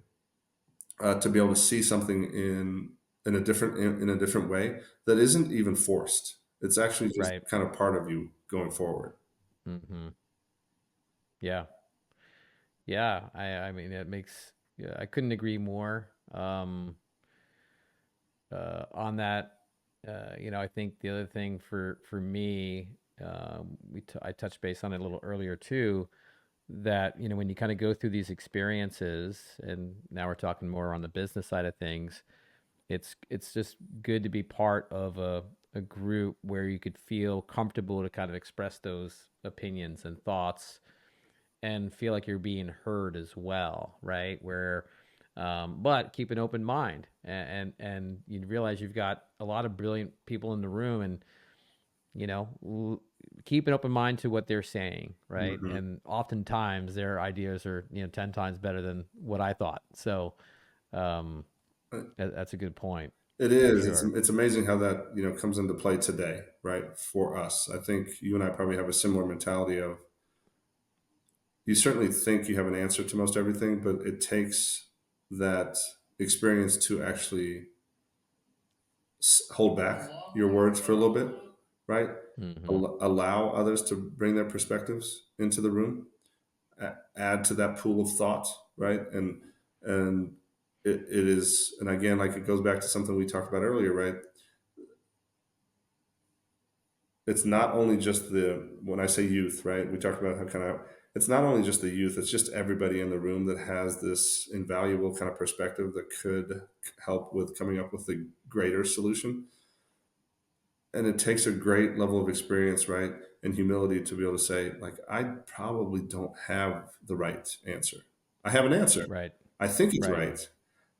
to be able to see something in a different way that isn't even forced. It's actually just Right. kind of part of you going forward. Hmm. Yeah. Yeah. I mean, it makes, yeah, I couldn't agree more. On that, I think the other thing for me, I touched base on it a little earlier too, that when you kind of go through these experiences, and now we're talking more on the business side of things, it's just good to be part of a group where you could feel comfortable to kind of express those opinions and thoughts and feel like you're being heard as well, right? Where, but keep an open mind, and you realize you've got a lot of brilliant people in the room, and you know, keep an open mind to what they're saying, right? Hmm. And oftentimes their ideas are 10 times better than what I thought. So um, that's a good point It for is. sure. It's amazing how that comes into play today, right? For us, I think you and I probably have a similar mentality of you certainly think you have an answer to most everything, but it takes that experience to actually hold back your words for a little bit, right? Hmm. Allow others to bring their perspectives into the room, add to that pool of thought, right? And it is, and again, like it goes back to something we talked about earlier, right? It's not only just when I say youth, right? We talked about how kind of it's not only just the youth, it's just everybody in the room that has this invaluable kind of perspective that could help with coming up with a greater solution. And it takes a great level of experience, right? And humility to be able to say, like, I probably don't have the right answer. I have an answer. Right. I think he's Right. right.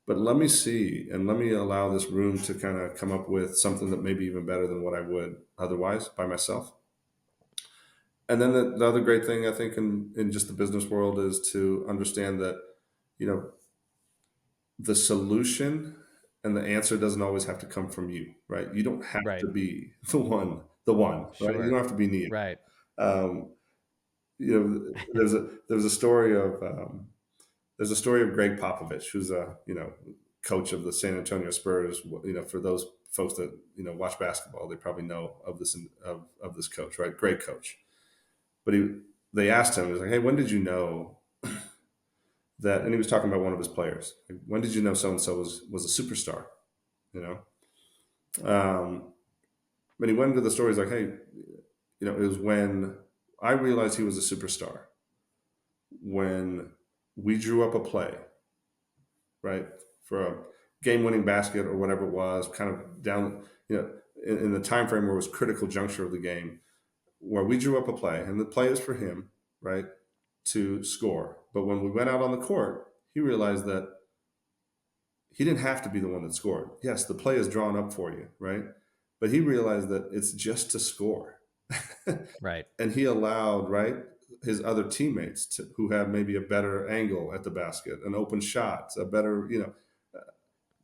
But let me see and let me allow this room to kind of come up with something that may be even better than what I would otherwise by myself. And then the other great thing I think in just the business world is to understand that, you know, the solution and the answer doesn't always have to come from you, right? You don't have Right. to be the one, right? You Sure. don't have to be Neo. Right. Um, there's a story of Greg Popovich, who's a coach of the San Antonio Spurs. For those folks that watch basketball, they probably know of this coach, right? Great coach. But they asked him, he was like, "Hey, when did you know that?" And he was talking about one of his players. Like, when did you know so and so was a superstar? You um, but he went into the story. He's like, "Hey, it was when I realized he was a superstar when we drew up a play, right, for a game-winning basket or whatever it was, kind of down, in the time frame where it was critical juncture of the game, where we drew up a play, and the play is for him, right, to score. But when we went out on the court, he realized that he didn't have to be the one that scored. Yes, the play is drawn up for you, right? But he realized that it's just to score." Right. And he allowed, right, his other teammates who had maybe a better angle at the basket, an open shot, a better,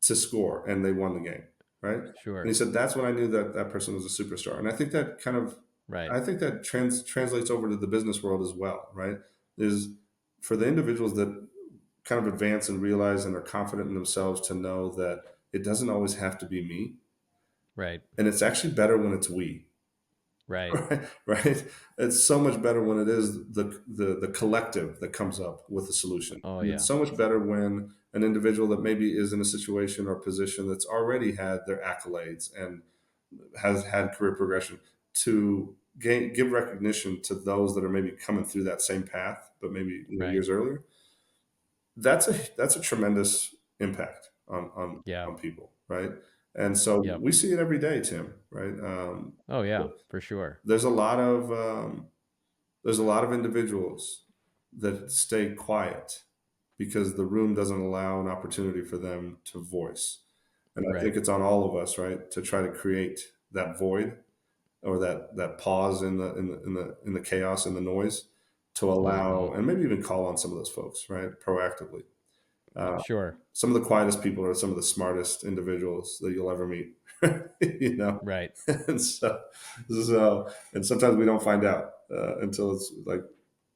to score, and they won the game, right? And he Sure. said that's when I knew that that person was a superstar. And I think that Right. I think that translates over to the business world as well, right? Is for the individuals that kind of advance and realize and are confident in themselves to know that it doesn't always have to be me, Right. and it's actually better when it's we. Right. Right, right. It's so much better when it is the collective that comes up with a solution, Oh and it's yeah. so much better when an individual that maybe is in a situation or position that's already had their accolades and has had career progression to give recognition to those that are maybe coming through that same path, but maybe Right. years earlier. That's a tremendous impact Yeah. on people, right? And so Yep. we see it every day, Tim, right? Oh yeah, for sure. There's a lot of there's a lot of individuals that stay quiet because the room doesn't allow an opportunity for them to voice. And I Right. think it's on all of us, right, to try to create that void or that pause in the chaos and the noise to Mm-hmm. allow and maybe even call on some of those folks, right, proactively. Uh, Sure. some of the quietest people are some of the smartest individuals that you'll ever meet, you know. Right. And and sometimes we don't find out until it's like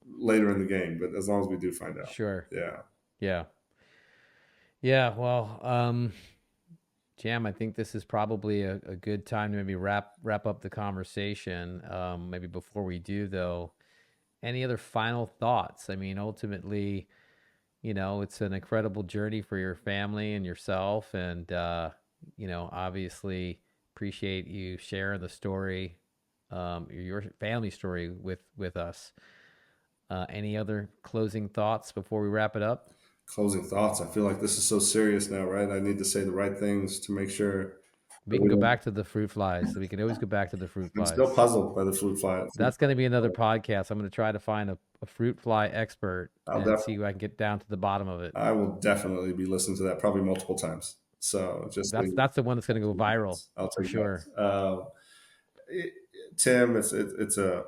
later in the game. But as long as we do find out, Sure. yeah, Yeah. Yeah. Well, Jam, I think this is probably a good time to maybe wrap up the conversation. Maybe before we do though, any other final thoughts? I mean, ultimately, it's an incredible journey for your family and yourself, and obviously appreciate you sharing the story, your family story with us. Any other closing thoughts before we wrap it up? closing thoughts. I feel like this is so serious now, right? I need to say the right things to make sure We that can we go don't. back to the fruit flies. We can always go back to the fruit I'm still flies. puzzled by the fruit That's going to be another fly. podcast. I'm going to try to find a fruit fly expert I'll and def- see if I can get down to the bottom of it. I will definitely be listening to that probably multiple times. So just so That's the one that's going to go viral I'll for take sure. notes. It, Tim, it's a.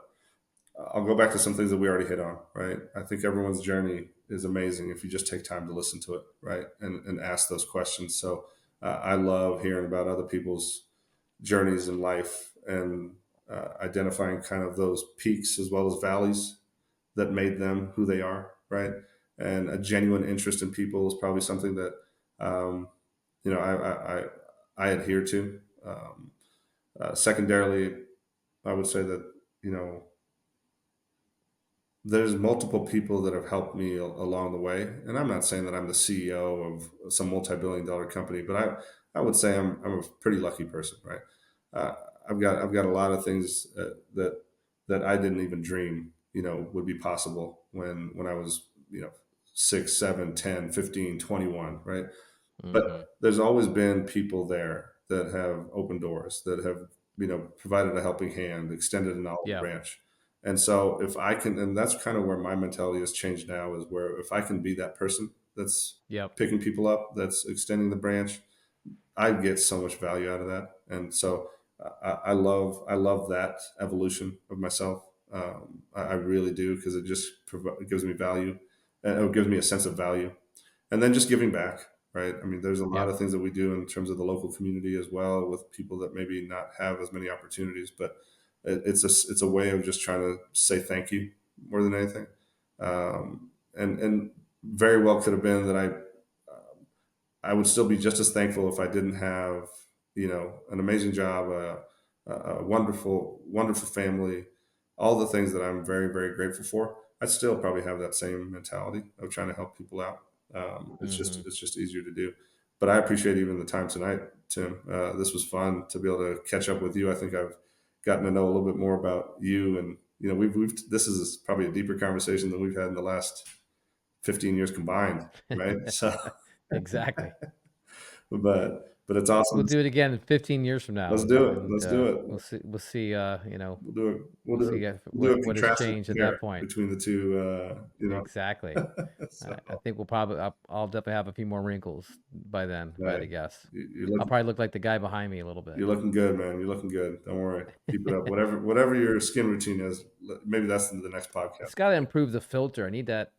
I'll go back to some things that we already hit on, right? I think everyone's journey is amazing if you just take time to listen to it, right, and ask those questions. So I love hearing about other people's journeys in life and identifying kind of those peaks as well as valleys that made them who they are, right? And a genuine interest in people is probably something that um, you know I adhere to. Secondarily, I would say that you know there's multiple people that have helped me along the way, and I'm not saying that I'm the CEO of some multi-billion-dollar company, but I would say I'm a pretty lucky person, right? Uh, I've got a lot of things that I didn't even dream, would be possible when I was, 6, 7, 10, 15, 21, right? But Hmm. there's always been people there that have opened doors, that have, provided a helping hand, extended an olive Yeah. branch. And so if I can, and that's kind of where my mentality has changed now, is where if I can be that person that's Yep. picking people up, that's extending the branch, I get so much value out of that. And so I love that evolution of myself. I really do, because it just it gives me value, and it gives me a sense of value, and then just giving back, right? I mean, there's a lot Yep. of things that we do in terms of the local community as well, with people that maybe not have as many opportunities, but it's a way of just trying to say thank you more than anything. And very well could have been that I would still be just as thankful if I didn't have, an amazing job, a wonderful, wonderful family, all the things that I'm very, very grateful for. I still probably have that same mentality of trying to help people out. It's just Hmm. it's just easier to do. But I appreciate even the time tonight, Tim. This was fun to be able to catch up with you. I think I've gotten to know a little bit more about you, and we've this is probably a deeper conversation than we've had in the last 15 years combined, right? So, Exactly. but it's We'll awesome. do it again 15 years from now, Let's do it. and Let's do we'll it. see. We'll see. We'll do it. We'll We'll do see it. if, We'll do a what has contrasted changed at compare that point. between the two. Exactly. So, I think we'll probably. I'll definitely have a few more wrinkles by then, if I had hey, to guess. you're I'll looking probably look like the guy behind me a little bit. you're looking good, man. You're looking good. Don't worry. Keep it up. Whatever your skin routine is, maybe that's the next It's podcast. got to improve the filter. I need that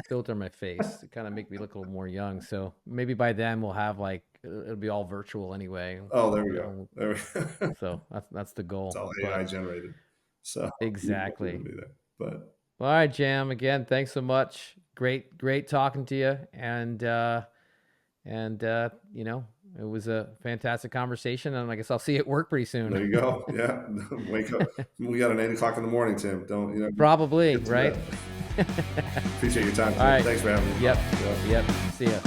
filter on my face to kind of make me look a little more young. So maybe by then we'll have like it'll be all virtual anyway. Oh, there we go. There we go. So that's the It's goal. all AI But generated. So you won't exactly. even be there. But All right, Jam. Again, thanks so much. Great talking to you. And you know, it was a fantastic conversation. And I guess I'll see you at work pretty soon. There you go. Yeah. Wake up. We got an 8 o'clock in the morning, Tim. Don't, Probably, get to right? bed. Appreciate your time, All Tim. right. Thanks for having me Yep. on. Yeah. Yep. See ya.